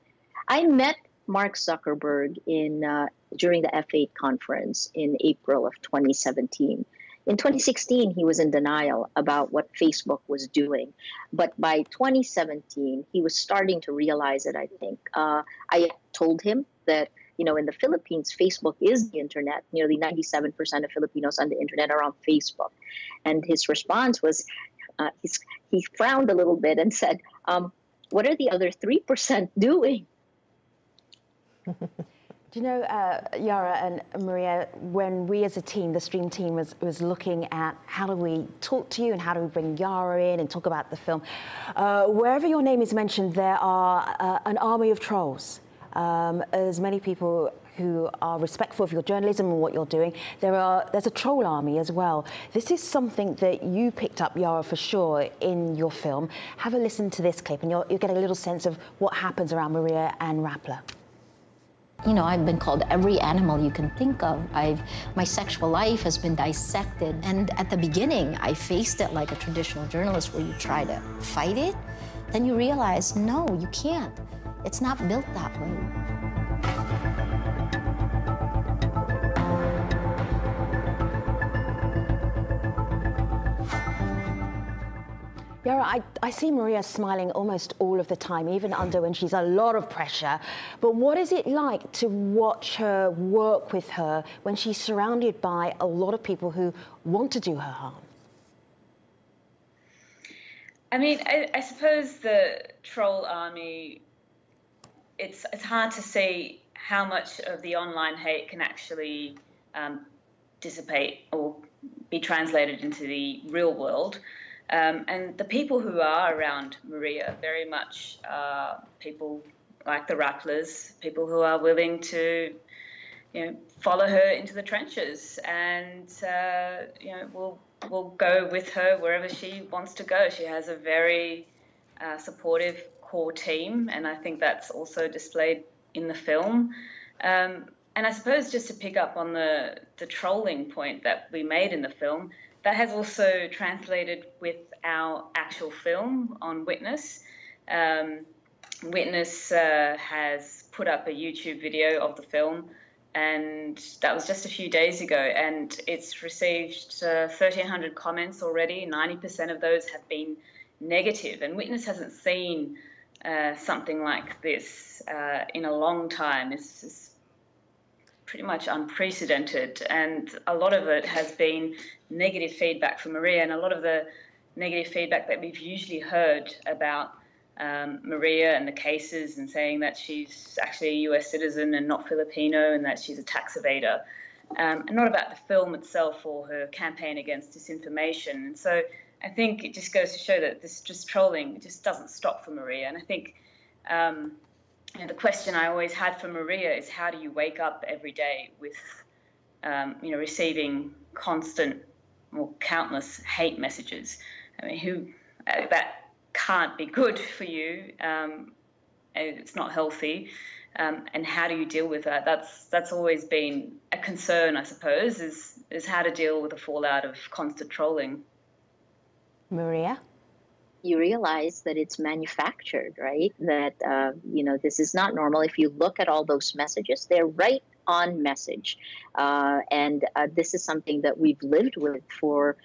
I met Mark Zuckerberg during the F8 conference in April of 2017. In 2016, he was in denial about what Facebook was doing. But by 2017, he was starting to realize it, I think. I told him that, in the Philippines, Facebook is the internet. Nearly 97% of Filipinos on the internet are on Facebook. And his response was, he frowned a little bit and said, what are the other 3% doing? Do you know, Yara and Maria, when we as a team, the Stream team, was looking at how do we talk to you and how do we bring Yara in and talk about the film, wherever your name is mentioned, there are an army of trolls. As many people who are respectful of your journalism and what you're doing, there's a troll army as well. This is something that you picked up, Yara, for sure, in your film. Have a listen to this clip and you'll get a little sense of what happens around Maria and Rappler. I've been called every animal you can think of. My sexual life has been dissected. And at the beginning, I faced it like a traditional journalist where you try to fight it. Then you realize, no, you can't. It's not built that way. Yara, I see Maria smiling almost all of the time, even under when she's a lot of pressure. But what is it like to watch her, work with her, when she's surrounded by a lot of people who want to do her harm? I mean, I suppose the troll army, it's hard to see how much of the online hate can actually dissipate or be translated into the real world. And the people who are around Maria very much are people like the Rapplers, people who are willing to, follow her into the trenches and, will go with her wherever she wants to go. She has a very supportive core team, and I think that's also displayed in the film. And I suppose just to pick up on the trolling point that we made in the film, that has also translated with our actual film on Witness. Witness has put up a YouTube video of the film, and that was just a few days ago, and it's received 1,300 comments already. 90% of those have been negative, and Witness hasn't seen something like this in a long time. It's pretty much unprecedented, and a lot of it has been negative feedback from Maria, and a lot of the negative feedback that we've usually heard about Maria and the cases, and saying that she's actually a US citizen and not Filipino, and that she's a tax evader, and not about the film itself or her campaign against disinformation. And so I think it just goes to show that this just trolling just doesn't stop for Maria. And I think the question I always had for Maria is, how do you wake up every day with receiving constant or countless hate messages? I mean, that can't be good for you. It's not healthy. And how do you deal with that? That's always been a concern, I suppose, is how to deal with the fallout of constant trolling. Maria? You realize that it's manufactured, right? That, this is not normal. If you look at all those messages, they're right on message. And this is something that we've lived with for,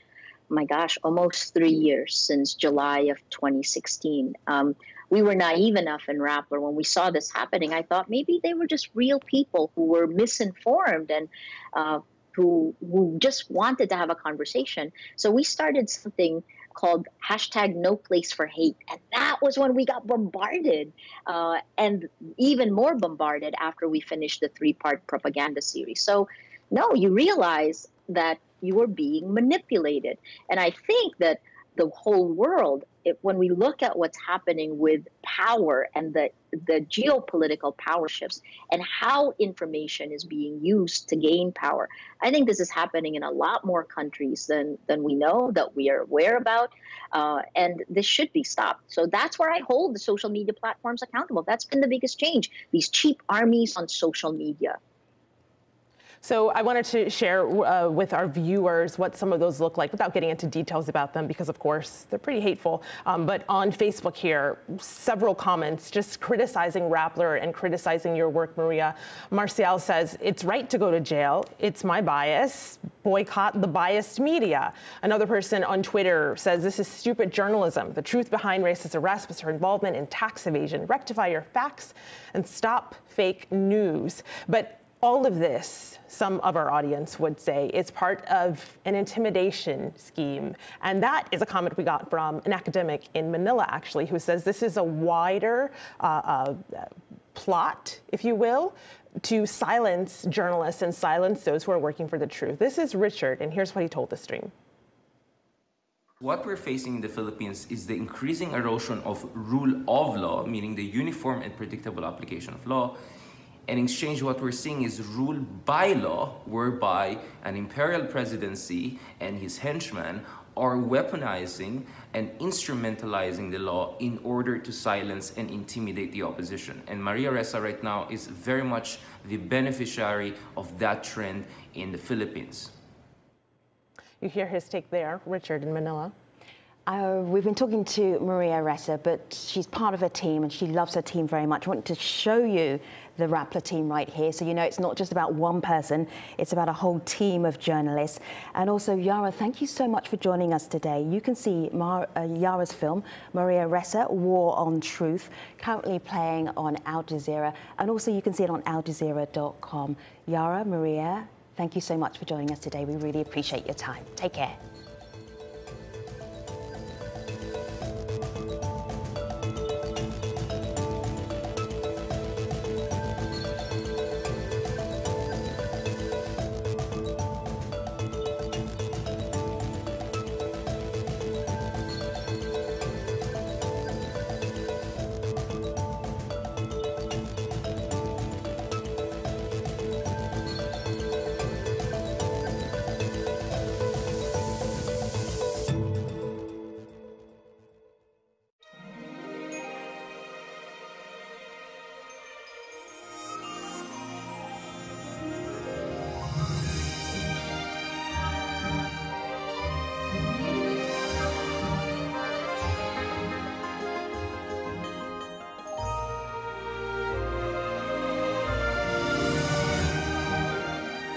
my gosh, almost 3 years, since July of 2016. We were naive enough in Rappler when we saw this happening. I thought maybe they were just real people who were misinformed and who just wanted to have a conversation. So we started something called #NoPlaceForHate. And that was when we got bombarded, and even more bombarded after we finished the 3-part propaganda series. So no, you realize that you were being manipulated. And I think that the whole world, when we look at what's happening with power and the geopolitical power shifts and how information is being used to gain power, I think this is happening in a lot more countries than we know, that we are aware about, and this should be stopped. So that's where I hold the social media platforms accountable. That's been the biggest change, these cheap armies on social media. So I wanted to share with our viewers what some of those look like without getting into details about them, because of course they're pretty hateful. But on Facebook here, several comments just criticizing Rappler and criticizing your work, Maria. Marcial says, it's right to go to jail. It's my bias. Boycott the biased media. Another person on Twitter says, this is stupid journalism. The truth behind racist arrest was her involvement in tax evasion. Rectify your facts and stop fake news. But all of this, some of our audience would say, is part of an intimidation scheme. And that is a comment we got from an academic in Manila, actually, who says this is a wider plot, if you will, to silence journalists and silence those who are working for the truth. This is Richard, and here's what he told the stream. What we're facing in the Philippines is the increasing erosion of rule of law, meaning the uniform and predictable application of law. And in exchange, what we're seeing is rule by law, whereby an imperial presidency and his henchmen are weaponizing and instrumentalizing the law in order to silence and intimidate the opposition. And Maria Ressa right now is very much the beneficiary of that trend in the Philippines. You hear his take there, Richard in Manila. We've been talking to Maria Ressa, but she's part of a team and she loves her team very much. I want to show you the Rappler team right here, so you know it's not just about one person, it's about a whole team of journalists. And also, Yara, thank you so much for joining us today. You can see Yara's film, Maria Ressa, War on Truth, currently playing on Al Jazeera, and also you can see it on aljazeera.com. Yara, Maria, thank you so much for joining us today. We really appreciate your time. Take care.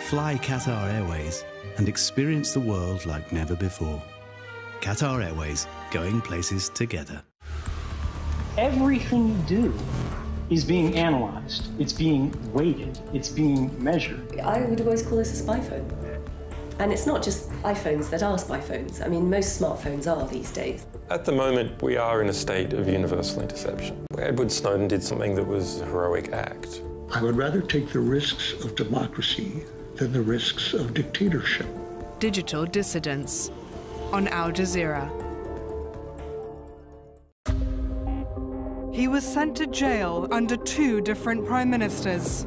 Fly Qatar Airways and experience the world like never before. Qatar Airways, going places together. Everything you do is being analyzed, it's being weighted, it's being measured. I would always call this a spy phone. And it's not just iPhones that are spy phones. I mean, most smartphones are these days. At the moment, we are in a state of universal interception. Edward Snowden did something that was a heroic act. I would rather take the risks of democracy than the risks of dictatorship. Digital dissidents on Al Jazeera. He was sent to jail under 2 different prime ministers.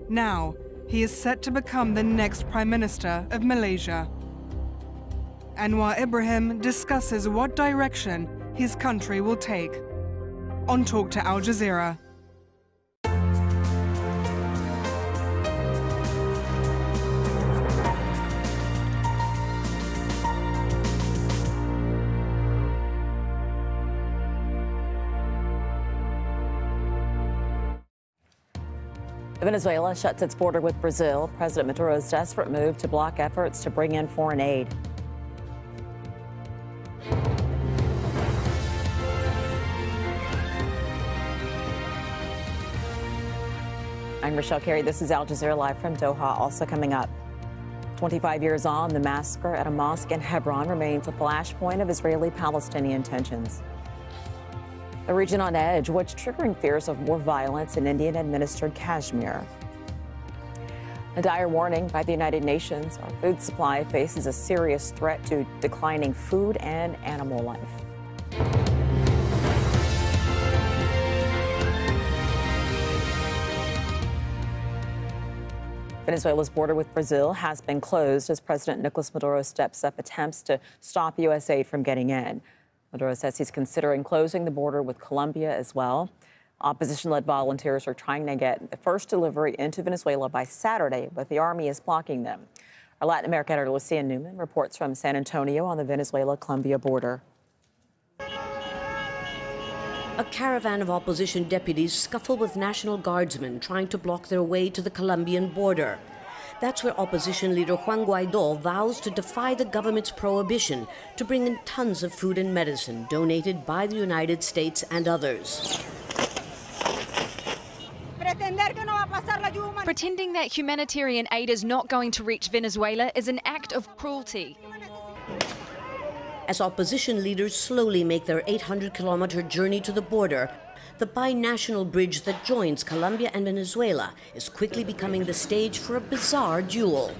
Now, he is set to become the next prime minister of Malaysia. Anwar Ibrahim discusses what direction his country will take. On Talk to Al Jazeera. Venezuela shuts its border with Brazil. President Maduro's desperate move to block efforts to bring in foreign aid. I'm Rochelle Carey. This is Al Jazeera Live from Doha. Also coming up, 25 years on, the massacre at a mosque in Hebron remains a flashpoint of Israeli-Palestinian tensions. The region on edge, what's triggering fears of more violence in Indian-administered Kashmir. A dire warning by the United Nations. Our food supply faces a serious threat to declining food and animal life. Venezuela's border with Brazil has been closed as President Nicolas Maduro steps up attempts to stop U.S. aid from getting in. Maduro says he's considering closing the border with Colombia as well. Opposition-led volunteers are trying to get the first delivery into Venezuela by Saturday, but the army is blocking them. Our Latin America editor, Lucia Newman, reports from San Antonio on the Venezuela-Colombia border. A caravan of opposition deputies scuffle with National Guardsmen trying to block their way to the Colombian border. That's where opposition leader Juan Guaidó vows to defy the government's prohibition to bring in tons of food and medicine donated by the United States and others. Pretending that humanitarian aid is not going to reach Venezuela is an act of cruelty. As opposition leaders slowly make their 800-kilometer journey to the border, the binational bridge that joins Colombia and Venezuela is quickly becoming the stage for a bizarre duel.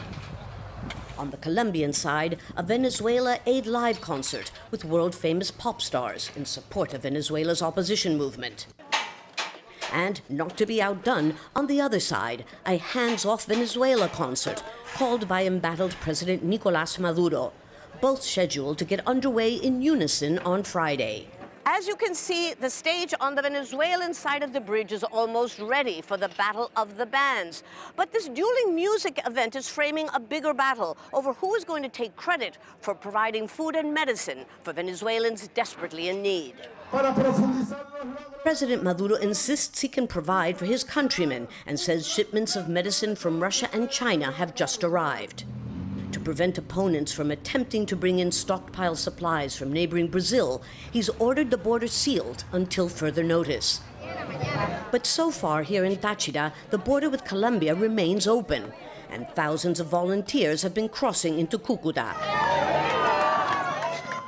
On the Colombian side, a Venezuela Aid Live concert with world-famous pop stars in support of Venezuela's opposition movement. And, not to be outdone, on the other side, a hands-off Venezuela concert called by embattled President Nicolas Maduro, both scheduled to get underway in unison on Friday. As you can see, the stage on the Venezuelan side of the bridge is almost ready for the battle of the bands. But this dueling music event is framing a bigger battle over who is going to take credit for providing food and medicine for Venezuelans desperately in need. President Maduro insists he can provide for his countrymen and says shipments of medicine from Russia and China have just arrived. To prevent opponents from attempting to bring in stockpile supplies from neighboring Brazil, he's ordered the border sealed until further notice. But so far here in Táchira, the border with Colombia remains open, and thousands of volunteers have been crossing into Cúcuta.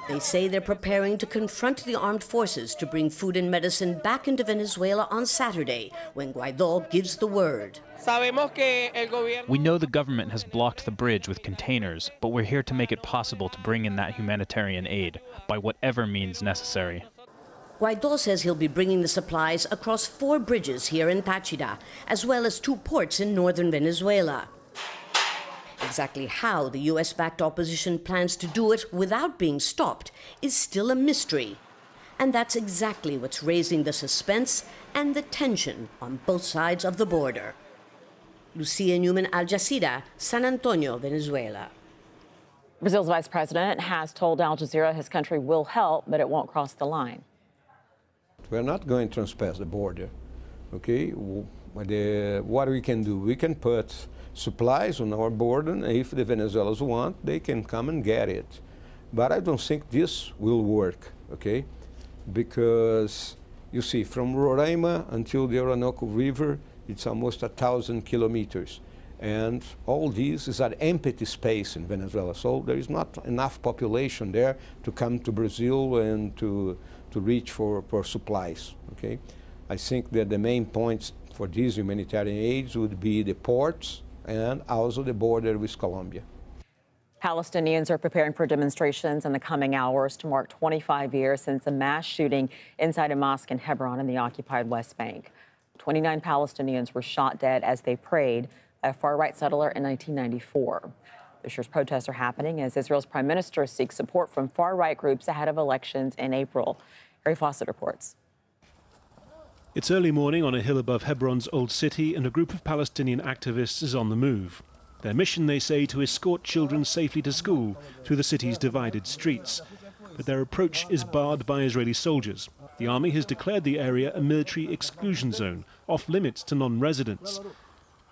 They say they're preparing to confront the armed forces to bring food and medicine back into Venezuela on Saturday, when Guaidó gives the word. We know the government has blocked the bridge with containers, but we're here to make it possible to bring in that humanitarian aid by whatever means necessary. Guaidó says he'll be bringing the supplies across 4 bridges here in Táchira, as well as 2 ports in northern Venezuela. Exactly how the U.S.-backed opposition plans to do it without being stopped is still a mystery. And that's exactly what's raising the suspense and the tension on both sides of the border. Lucia Newman, Al Jazeera, San Antonio, Venezuela. Brazil's vice president has told Al Jazeera his country will help, but it won't cross the line. We're not going to trespass the border, okay? What we can do, we can put supplies on our border, and if the Venezuelans want, they can come and get it. But I don't think this will work, okay? Because, you see, from Roraima until the Orinoco River, it's almost 1,000 kilometers. And all this is an empty space in Venezuela. So there is not enough population there to come to Brazil and to reach for supplies, okay? I think that the main points for these humanitarian aids would be the ports and also the border with Colombia. Palestinians are preparing for demonstrations in the coming hours to mark 25 years since a mass shooting inside a mosque in Hebron in the occupied West Bank. 29 Palestinians were shot dead as they prayed by a far-right settler in 1994. This year's protests are happening as Israel's prime minister seeks support from far-right groups ahead of elections in April. Harry Fawcett reports. It's early morning on a hill above Hebron's old city, and a group of Palestinian activists is on the move. Their mission, they say, to escort children safely to school through the city's divided streets. But their approach is barred by Israeli soldiers. The army has declared the area a military exclusion zone, off limits to non-residents.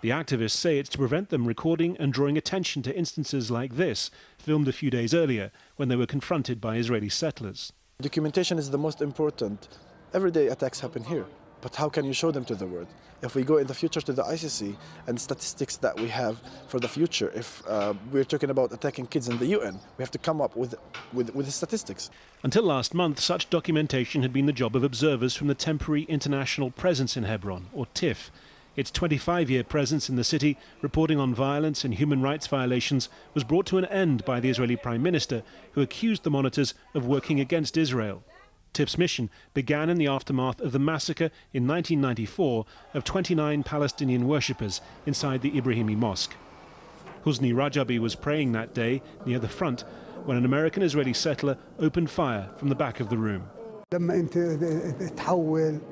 The activists say it's to prevent them recording and drawing attention to instances like this, filmed a few days earlier when they were confronted by Israeli settlers. Documentation is the most important. Everyday attacks happen here. But how can you show them to the world? If we go in the future to the ICC and statistics that we have for the future, if we're talking about attacking kids in the UN, we have to come up with the statistics. Until last month, such documentation had been the job of observers from the Temporary International Presence in Hebron, or TIF. Its 25-year presence in the city, reporting on violence and human rights violations, was brought to an end by the Israeli Prime Minister, who accused the monitors of working against Israel. TIP's mission began in the aftermath of the massacre in 1994 of 29 Palestinian worshippers inside the Ibrahimi Mosque. Husni Rajabi was praying that day near the front when an American-Israeli settler opened fire from the back of the room.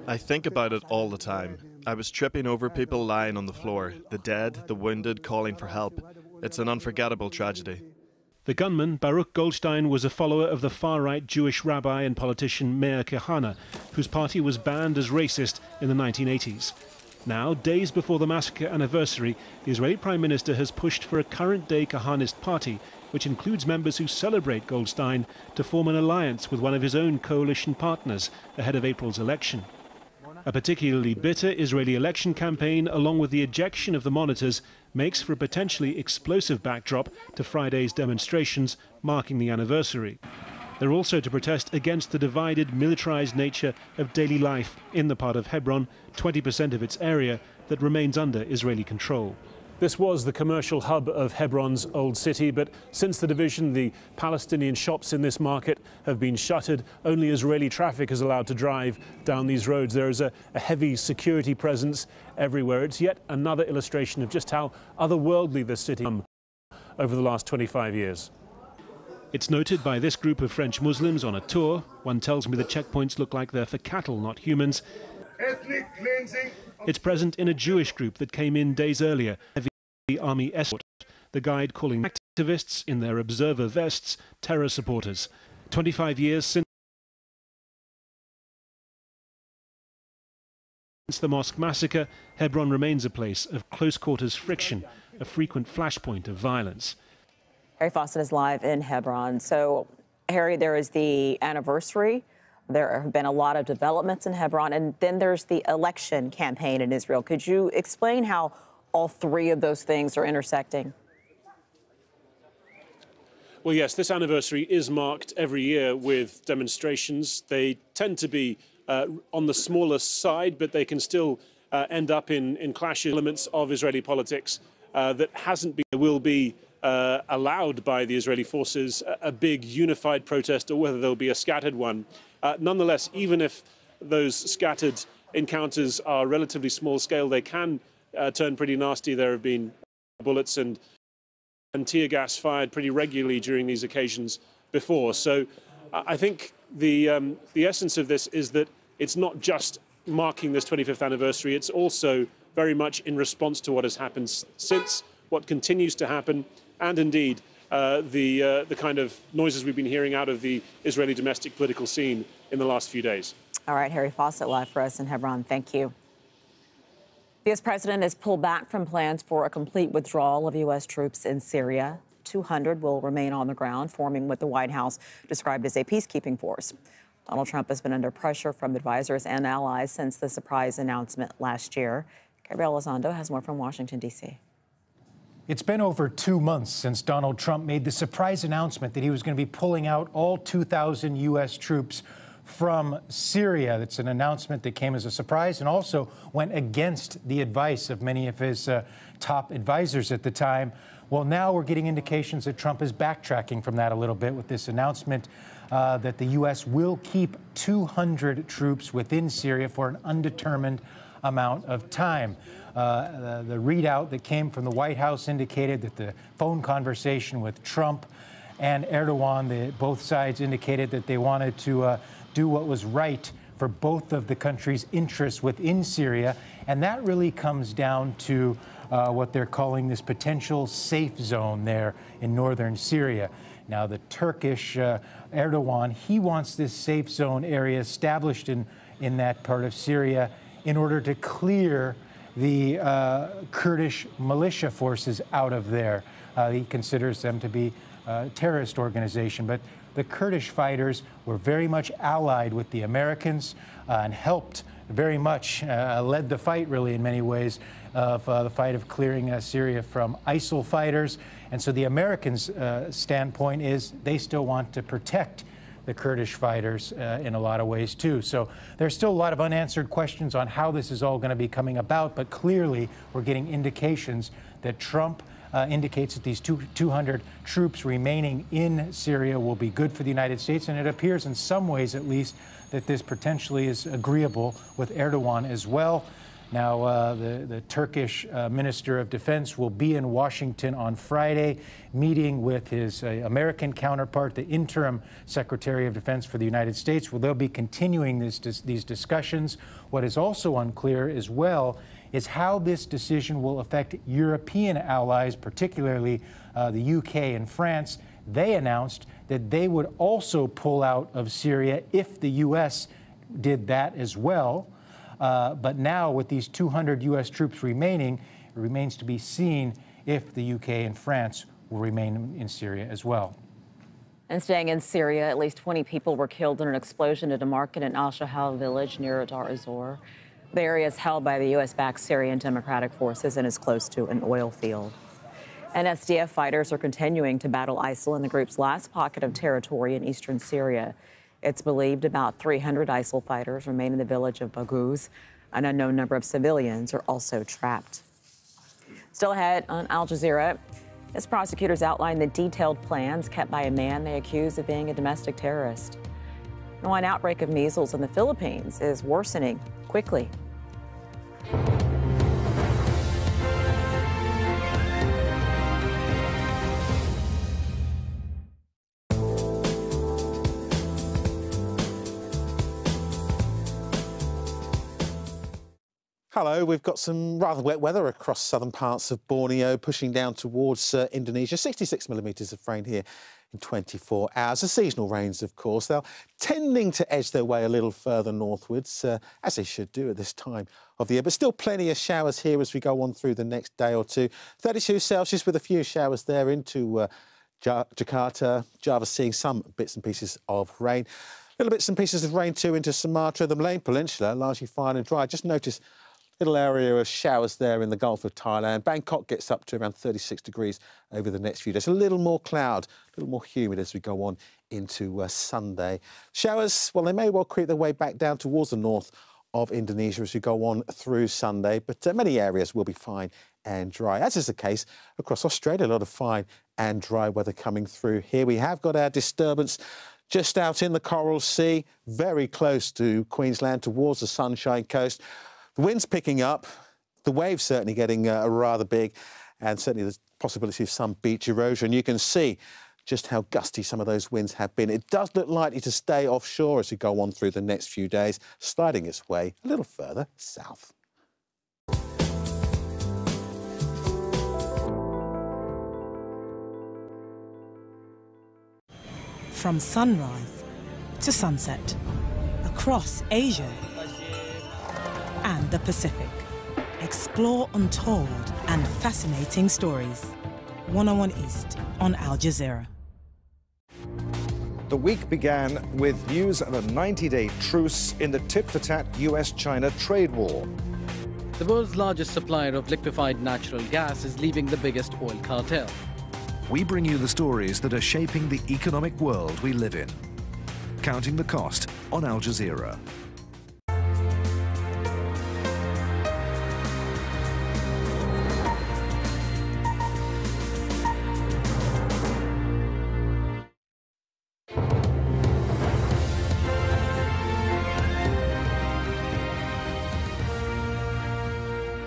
I think about it all the time. I was tripping over people lying on the floor, the dead, the wounded, calling for help. It's an unforgettable tragedy. The gunman, Baruch Goldstein, was a follower of the far-right Jewish rabbi and politician Meir Kahane, whose party was banned as racist in the 1980s. Now, days before the massacre anniversary, the Israeli Prime Minister has pushed for a current-day Kahanist party, which includes members who celebrate Goldstein, to form an alliance with one of his own coalition partners ahead of April's election. A particularly bitter Israeli election campaign, along with the ejection of the monitors, makes for a potentially explosive backdrop to Friday's demonstrations marking the anniversary. They're also to protest against the divided, militarized nature of daily life in the part of Hebron, 20% of its area, that remains under Israeli control. This was the commercial hub of Hebron's old city, but since the division, the Palestinian shops in this market have been shuttered. Only Israeli traffic is allowed to drive down these roads. There is a heavy security presence everywhere. It's yet another illustration of just how otherworldly this city has become over the last 25 years. It's noted by this group of French Muslims on a tour. One tells me the checkpoints look like they're for cattle, not humans. Ethnic cleansing. It's present in a Jewish group that came in days earlier, the army escort, the guide calling activists in their observer vests terror supporters. 25 years since the mosque massacre, Hebron remains a place of close-quarters friction, a frequent flashpoint of violence. Harry Fawcett is live in Hebron. So, Harry, there is the anniversary. There have been a lot of developments in Hebron, and then there's the election campaign in Israel. Could you explain how all three of those things are intersecting? Well, yes, this anniversary is marked every year with demonstrations. They tend to be on the smaller side, but they can still end up in clashes, elements of Israeli politics that hasn't been, will be allowed by the Israeli forces, a big unified protest, or whether there'll be a scattered one. Nonetheless, even if those scattered encounters are relatively small scale, they can turn pretty nasty. There have been bullets and tear gas fired pretty regularly during these occasions before. So I think the essence of this is that it's not just marking this 25th anniversary, it's also very much in response to what has happened since, what continues to happen, and indeed the kind of noises we've been hearing out of the Israeli domestic political scene in the last few days. All right, Harry Fawcett live for us in Hebron. Thank you. The U.S. president has pulled back from plans for a complete withdrawal of U.S. troops in Syria. 200 will remain on the ground, forming what the White House described as a peacekeeping force. Donald Trump has been under pressure from advisors and allies since the surprise announcement last year. Gabriel Elizondo has more from Washington, D.C. It's been over 2 months since Donald Trump made the surprise announcement that he was going to be pulling out all 2,000 U.S. troops from Syria. It's an announcement that came as a surprise and also went against the advice of many of his top advisors at the time. Well, now we're getting indications that Trump is backtracking from that a little bit with this announcement that the U.S. will keep 200 troops within Syria for an undetermined amount of time. The readout that came from the White House indicated that the phone conversation with Trump and Erdogan, both sides indicated that they wanted to do what was right for both of the countries' interests within Syria. And that really comes down to what they're calling this potential safe zone there in northern Syria. Now, the Turkish Erdogan, he wants this safe zone area established in that part of Syria in order to clear the Kurdish militia forces out of there. He considers them to be a terrorist organization. But the Kurdish fighters were very much allied with the Americans and helped very much, led the fight really in many ways of the fight of clearing Syria from ISIL fighters. And so the Americans' standpoint is they still want to protect the Kurdish fighters in a lot of ways too. So there's still a lot of unanswered questions on how this is all going to be coming about, but clearly we're getting indications that Trump indicates that these 200 troops remaining in Syria will be good for the United States, and it appears in some ways at least that this potentially is agreeable with Erdogan as well. Now, the Turkish Minister of Defense will be in Washington on Friday, meeting with his American counterpart, the interim Secretary of Defense for the United States. Well, they'll be continuing these discussions. What is also unclear as well is how this decision will affect European allies, particularly the UK and France. They announced that they would also pull out of Syria if the U.S. did that as well. But now, with these 200 U.S. troops remaining, it remains to be seen if the UK and France will remain in Syria as well. And staying in Syria, at least 20 people were killed in an explosion at a market in Al-Shahal village near Dar ez-Zor. The area is held by the U.S.-backed Syrian Democratic Forces and is close to an oil field. And SDF fighters are continuing to battle ISIL in the group's last pocket of territory in eastern Syria. It's believed about 300 ISIL fighters remain in the village of Baghouz. An unknown number of civilians are also trapped. Still ahead on Al Jazeera, as prosecutors outline the detailed plans kept by a man they accuse of being a domestic terrorist. Now, an outbreak of measles in the Philippines is worsening quickly. Hello, we've got some rather wet weather across southern parts of Borneo, pushing down towards Indonesia. 66 millimetres of rain here in 24 hours. The seasonal rains, of course, they're tending to edge their way a little further northwards, as they should do at this time of the year. But still plenty of showers here as we go on through the next day or two. 32 Celsius with a few showers there into Jakarta. Java seeing some bits and pieces of rain. Little bits and pieces of rain too into Sumatra. The Malayan Peninsula, largely fine and dry. Just notice little area of showers there in the Gulf of Thailand. Bangkok gets up to around 36 degrees over the next few days. A little more cloud, a little more humid as we go on into Sunday. Showers, well, they may well creep their way back down towards the north of Indonesia as we go on through Sunday, but many areas will be fine and dry, as is the case across Australia. A lot of fine and dry weather coming through. Here we have got our disturbance just out in the Coral Sea, very close to Queensland towards the Sunshine Coast. The wind's picking up, the waves certainly getting rather big, and certainly there's possibility of some beach erosion. You can see just how gusty some of those winds have been. It does look likely to stay offshore as we go on through the next few days, sliding its way a little further south. From sunrise to sunset, across Asia and the Pacific. Explore untold and fascinating stories. 101 East on Al Jazeera. The week began with news of a 90-day truce in the tit-for-tat US-China trade war. The world's largest supplier of liquefied natural gas is leaving the biggest oil cartel. We bring you the stories that are shaping the economic world we live in. Counting the Cost on Al Jazeera.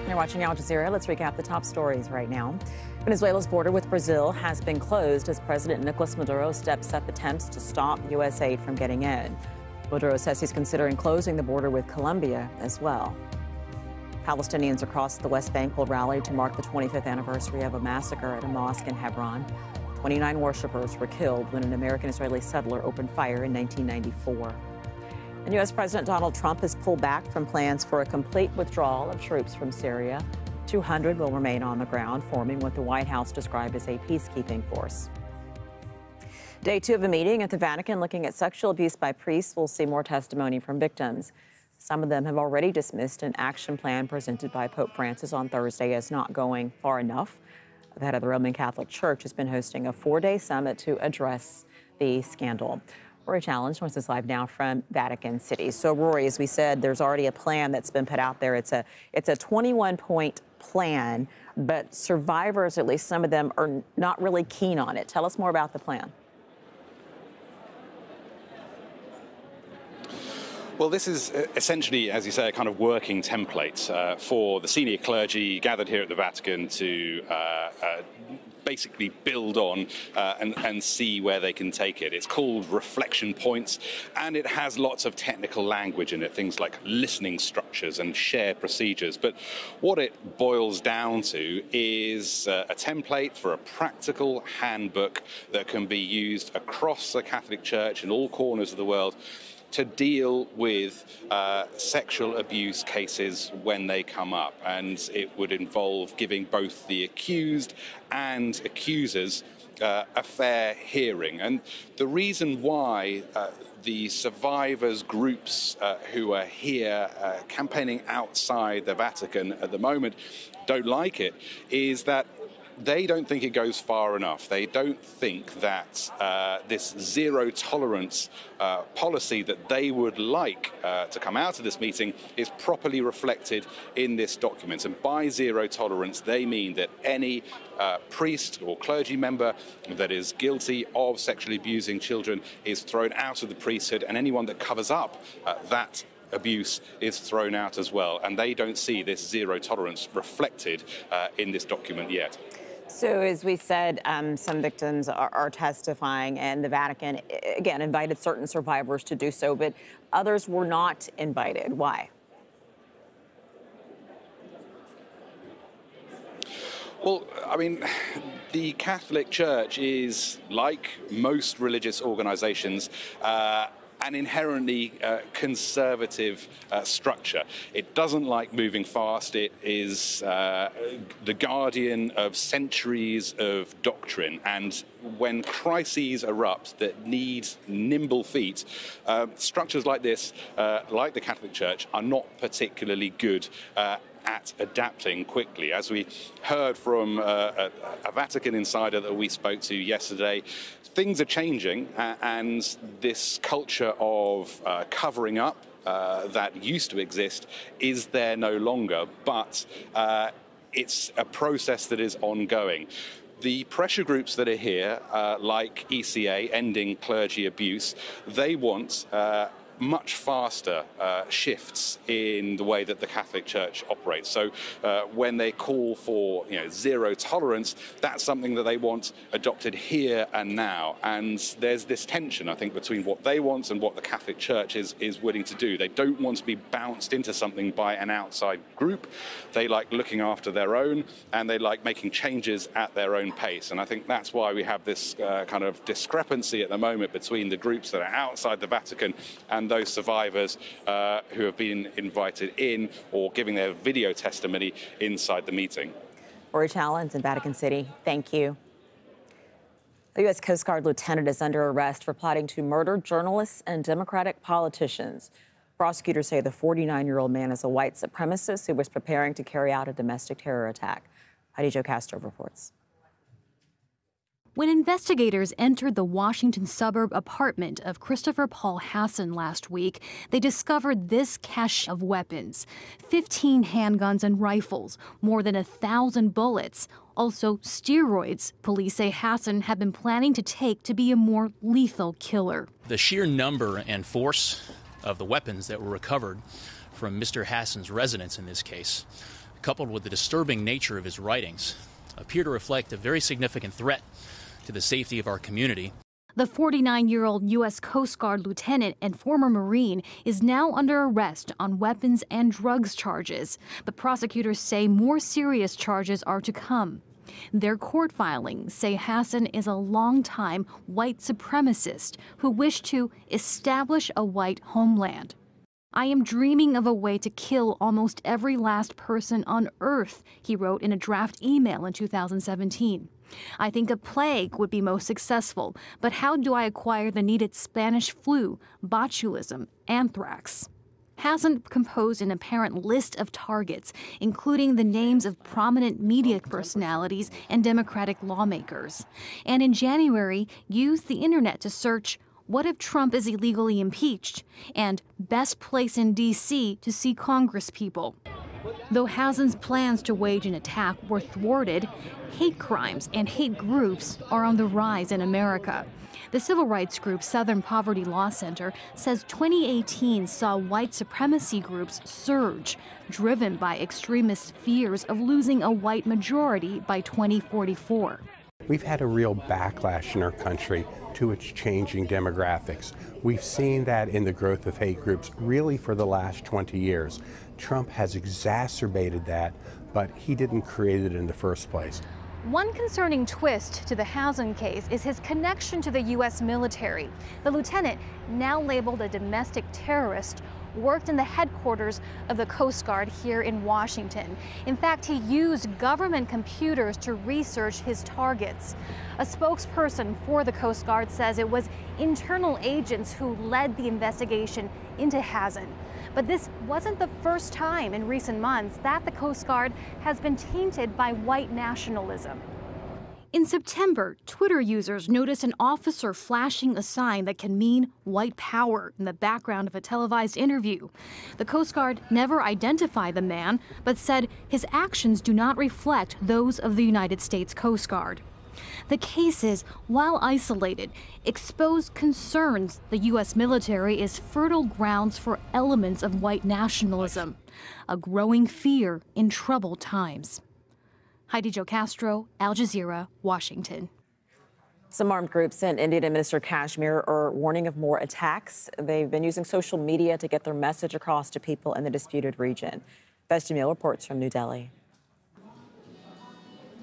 You're watching Al Jazeera. Let's recap the top stories right now. Venezuela's border with Brazil has been closed as President Nicolas Maduro steps up attempts to stop U.S. aid from getting in. Maduro says he's considering closing the border with Colombia as well. Palestinians across the West Bank will rally to mark the 25th anniversary of a massacre at a mosque in Hebron. 29 worshippers were killed when an American-Israeli settler opened fire in 1994. And U.S. President Donald Trump has pulled back from plans for a complete withdrawal of troops from Syria. 200 will remain on the ground, forming what the White House described as a peacekeeping force. Day 2 of a meeting at the Vatican looking at sexual abuse by priests will see more testimony from victims. Some of them have already dismissed an action plan presented by Pope Francis on Thursday as not going far enough. The head of the Roman Catholic Church has been hosting a 4-day summit to address the scandal. Rory Challenge joins us live now from Vatican City. So, Rory, as we said, there's already a plan that's been put out there. It's a 21-point plan, but survivors, at least some of them, are not really keen on it. Tell us more about the plan. Well, this is essentially, as you say, a kind of working template for the senior clergy gathered here at the Vatican to basically build on and see where they can take it. It's called Reflection Points, and it has lots of technical language in it, things like listening structures and shared procedures. But what it boils down to is a template for a practical handbook that can be used across the Catholic Church in all corners of the world to deal with sexual abuse cases when they come up. And it would involve giving both the accused and accusers a fair hearing. And the reason why the survivors groups who are here campaigning outside the Vatican at the moment don't like it is that they don't think it goes far enough. They don't think that this zero tolerance policy that they would like to come out of this meeting is properly reflected in this document. And by zero tolerance, they mean that any priest or clergy member that is guilty of sexually abusing children is thrown out of the priesthood, and anyone that covers up that abuse is thrown out as well. And they don't see this zero tolerance reflected in this document yet. So, as we said, some victims are testifying, and the Vatican, again, invited certain survivors to do so, but others were not invited. Why? Well, I mean, the Catholic Church is, like most religious organizations, an inherently conservative structure. It doesn't like moving fast. It is the guardian of centuries of doctrine. And when crises erupt that need nimble feet, structures like this, like the Catholic Church, are not particularly good at adapting quickly. As we heard from a Vatican insider that we spoke to yesterday, things are changing, and this culture of covering up that used to exist is there no longer, but it's a process that is ongoing. The pressure groups that are here, like ECA, Ending Clergy Abuse, they want much faster shifts in the way that the Catholic Church operates. So when they call for zero tolerance, that's something that they want adopted here and now. And there's this tension, I think, between what they want and what the Catholic Church is willing to do. They don't want to be bounced into something by an outside group. They like looking after their own, and they like making changes at their own pace. And I think that's why we have this kind of discrepancy at the moment between the groups that are outside the Vatican and those survivors who have been invited in or giving their video testimony inside the meeting. Rory Challenge in Vatican City, thank you. A U.S. Coast Guard lieutenant is under arrest for plotting to murder journalists and Democratic politicians. Prosecutors say the 49-year-old man is a white supremacist who was preparing to carry out a domestic terror attack. Heidi Jo Castro reports. When investigators entered the Washington suburb apartment of Christopher Paul Hasson last week, they discovered this cache of weapons: 15 handguns and rifles, more than 1,000 bullets, also steroids police say Hasson had been planning to take to be a more lethal killer. The sheer number and force of the weapons that were recovered from Mr. Hasson's residence in this case, coupled with the disturbing nature of his writings, appear to reflect a very significant threat to the safety of our community. The 49-year-old U.S. Coast Guard lieutenant and former Marine is now under arrest on weapons and drugs charges, but prosecutors say more serious charges are to come. Their court filings say Hasson is a longtime white supremacist who wished to establish a white homeland. "I am dreaming of a way to kill almost every last person on Earth," he wrote in a draft email in 2017. "I think a plague would be most successful, but how do I acquire the needed Spanish flu, botulism, anthrax?" Hasson composed an apparent list of targets, including the names of prominent media personalities and Democratic lawmakers, and in January used the internet to search What if Trump is illegally impeached? And best place in D.C. to see Congresspeople. Though Hassan's plans to wage an attack were thwarted, hate crimes and hate groups are on the rise in America. The civil rights group Southern Poverty Law Center says 2018 saw white supremacy groups surge, driven by extremist fears of losing a white majority by 2044. We've had a real backlash in our country to its changing demographics. We've seen that in the growth of hate groups really for the last 20 years. Trump has exacerbated that, but he didn't create it in the first place. One concerning twist to the Hassan case is his connection to the U.S. military. The lieutenant, now labeled a domestic terrorist, worked in the headquarters of the Coast Guard here in Washington. In fact, he used government computers to research his targets. A spokesperson for the Coast Guard says it was internal agents who led the investigation into Hassan. But this wasn't the first time in recent months that the Coast Guard has been tainted by white nationalism. In September, Twitter users noticed an officer flashing a sign that can mean white power in the background of a televised interview. The Coast Guard never identified the man, but said his actions do not reflect those of the United States Coast Guard. The cases, while isolated, expose concerns the U.S. military is fertile grounds for elements of white nationalism, a growing fear in troubled times. Heidi Jo Castro, Al Jazeera, Washington. Some armed groups in Indian administered Kashmir are warning of more attacks. They've been using social media to get their message across to people in the disputed region. Faiz Jamil reports from New Delhi.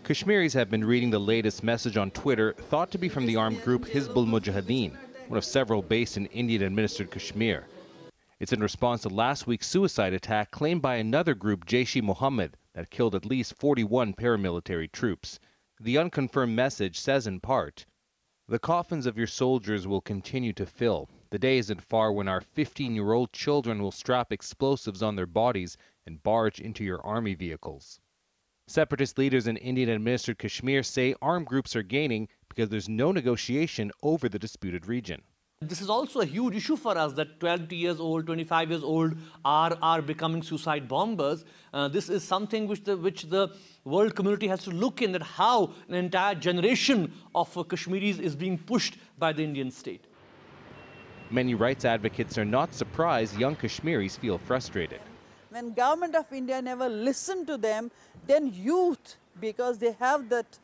Kashmiris have been reading the latest message on Twitter, thought to be from the armed group Hizbul Mujahideen, one of several based in Indian-administered Kashmir. It's in response to last week's suicide attack claimed by another group, Jaish-e-Mohammed, that killed at least 41 paramilitary troops. The unconfirmed message says in part, "The coffins of your soldiers will continue to fill. The day isn't far when our 15-year-old children will strap explosives on their bodies and barge into your army vehicles." Separatist leaders in Indian-administered Kashmir say armed groups are gaining because there's no negotiation over the disputed region. This is also a huge issue for us that 20 years old, 25 years old are becoming suicide bombers. This is something which the world community has to look in, that how an entire generation of Kashmiris is being pushed by the Indian state. Many rights advocates are not surprised young Kashmiris feel frustrated. When government of India never listened to them, then youth, because they have that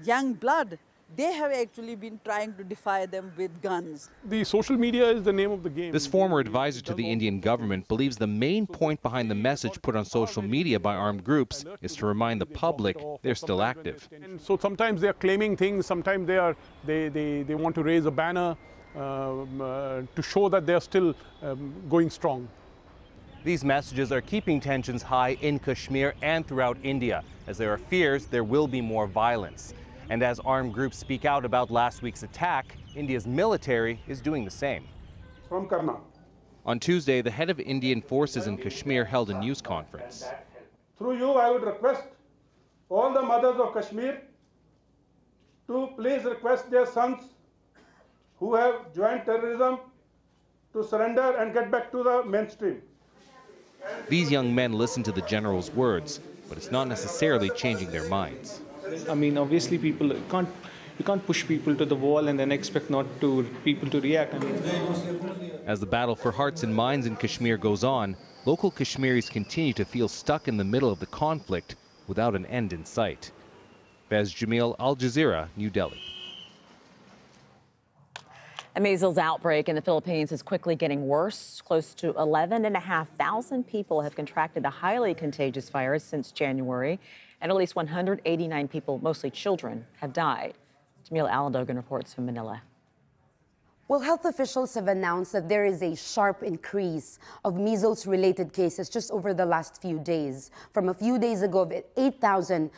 young blood, they have actually been trying to defy them with guns. The social media is the name of the game. This former advisor to the Indian government believes the main point behind the message put on social media by armed groups is to remind the public they're still active. And so sometimes they are claiming things, sometimes they want to raise a banner to show that they are still going strong. These messages are keeping tensions high in Kashmir and throughout India, as there are fears there will be more violence. And as armed groups speak out about last week's attack, India's military is doing the same. On Tuesday, the head of Indian forces in Kashmir held a news conference. Through you, I would request all the mothers of Kashmir to please request their sons who have joined terrorism to surrender and get back to the mainstream. These young men listen to the general's words, but it's not necessarily changing their minds. I mean, obviously, you can't push people to the wall and then expect people to react. As the battle for hearts and minds in Kashmir goes on, local Kashmiris continue to feel stuck in the middle of the conflict without an end in sight. Faiz Jamil, Al Jazeera, New Delhi. A measles outbreak in the Philippines is quickly getting worse. Close to 11,500 people have contracted the highly contagious virus since January, and at least 189 people, mostly children, have died. Jamil Aladogan reports from Manila. Well, health officials have announced that there is a sharp increase of measles-related cases just over the last few days. From a few days ago, of 8,000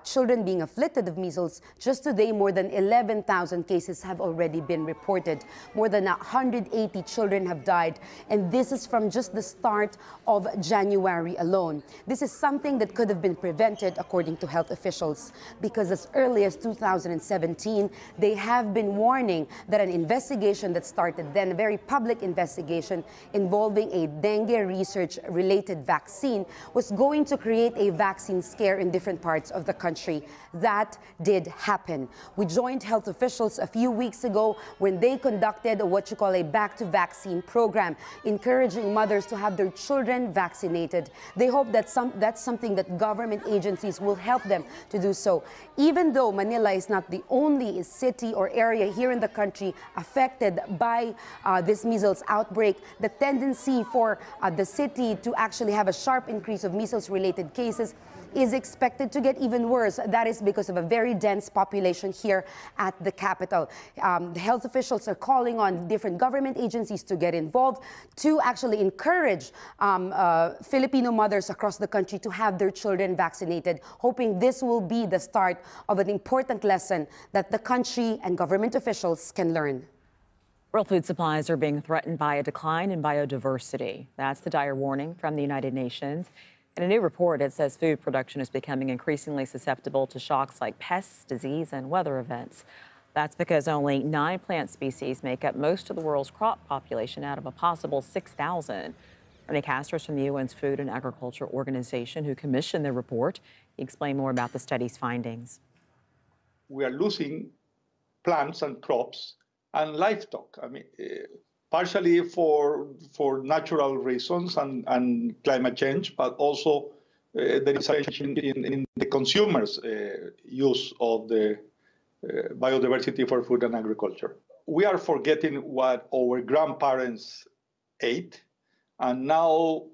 children being afflicted of measles, just today more than 11,000 cases have already been reported. More than 180 children have died, and this is from just the start of January alone. This is something that could have been prevented, according to health officials, because as early as 2017, they have been warning that an investigation investigation that started then, a very public investigation involving a dengue research-related vaccine, was going to create a vaccine scare in different parts of the country. That did happen. We joined health officials a few weeks ago when they conducted what you call a back-to-vaccine program, encouraging mothers to have their children vaccinated. They hope that that's something that government agencies will help them to do so. Even though Manila is not the only city or area here in the country affected by this measles outbreak, the tendency for the city to actually have a sharp increase of measles-related cases is expected to get even worse. That is because of a very dense population here at the capital. The health officials are calling on different government agencies to get involved to actually encourage Filipino mothers across the country to have their children vaccinated, hoping this will be the start of an important lesson that the country and government officials can learn. World food supplies are being threatened by a decline in biodiversity. That's the dire warning from the United Nations. In a new report, it says food production is becoming increasingly susceptible to shocks like pests, disease, and weather events. That's because only 9 plant species make up most of the world's crop population out of a possible 6,000. Ernie Casters from the UN's Food and Agriculture Organization, who commissioned the report, he explained more about the study's findings. We are losing plants and crops and livestock. I mean, partially for natural reasons and climate change, but also there is a change in the consumers' use of the biodiversity for food and agriculture. We are forgetting what our grandparents ate, and now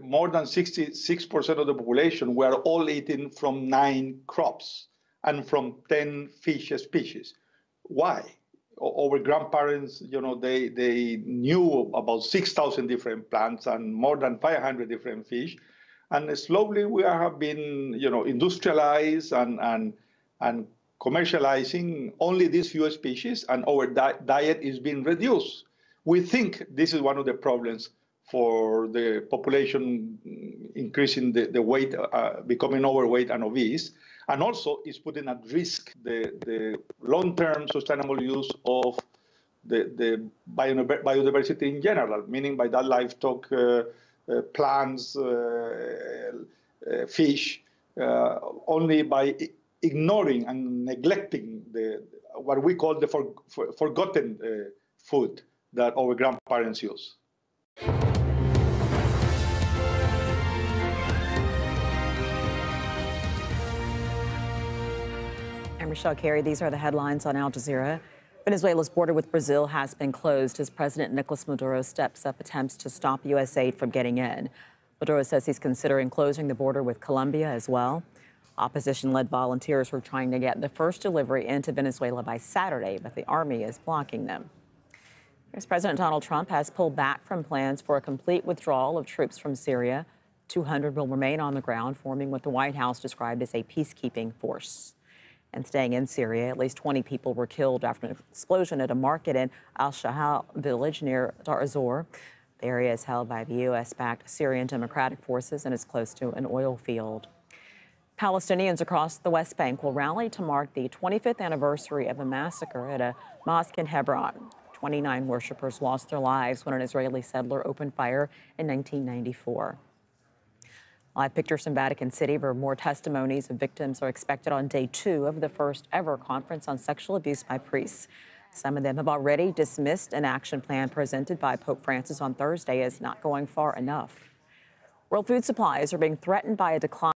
more than 66% of the population, we are all eating from 9 crops and from 10 fish species. Why? Our grandparents, you know, they knew about 6,000 different plants and more than 500 different fish. And slowly we have been, you know, industrialized and commercializing only these few species, and our diet is being reduced. We think this is one of the problems for the population increasing the weight, becoming overweight and obese. And also is putting at risk the long-term sustainable use of the biodiversity in general, meaning by that livestock, plants, fish, only by ignoring and neglecting what we call the forgotten food that our grandparents use. Michelle Carey, these are the headlines on Al Jazeera. Venezuela's border with Brazil has been closed as President Nicolas Maduro steps up attempts to stop U.S. aid from getting in. Maduro says he's considering closing the border with Colombia as well. Opposition-led volunteers were trying to get the first delivery into Venezuela by Saturday, but the army is blocking them. As President Donald Trump has pulled back from plans for a complete withdrawal of troops from Syria. 200 will remain on the ground, forming what the White House described as a peacekeeping force. And staying in Syria, at least 20 people were killed after an explosion at a market in al-Shahal village near Dar ez-Zor. The area is held by the U.S.-backed Syrian Democratic Forces and is close to an oil field. Palestinians across the West Bank will rally to mark the 25th anniversary of a massacre at a mosque in Hebron. 29 worshippers lost their lives when an Israeli settler opened fire in 1994. Live pictures from Vatican City where more testimonies of victims are expected on day 2 of the first ever conference on sexual abuse by priests. Some of them have already dismissed an action plan presented by Pope Francis on Thursday as not going far enough. World food supplies are being threatened by a decline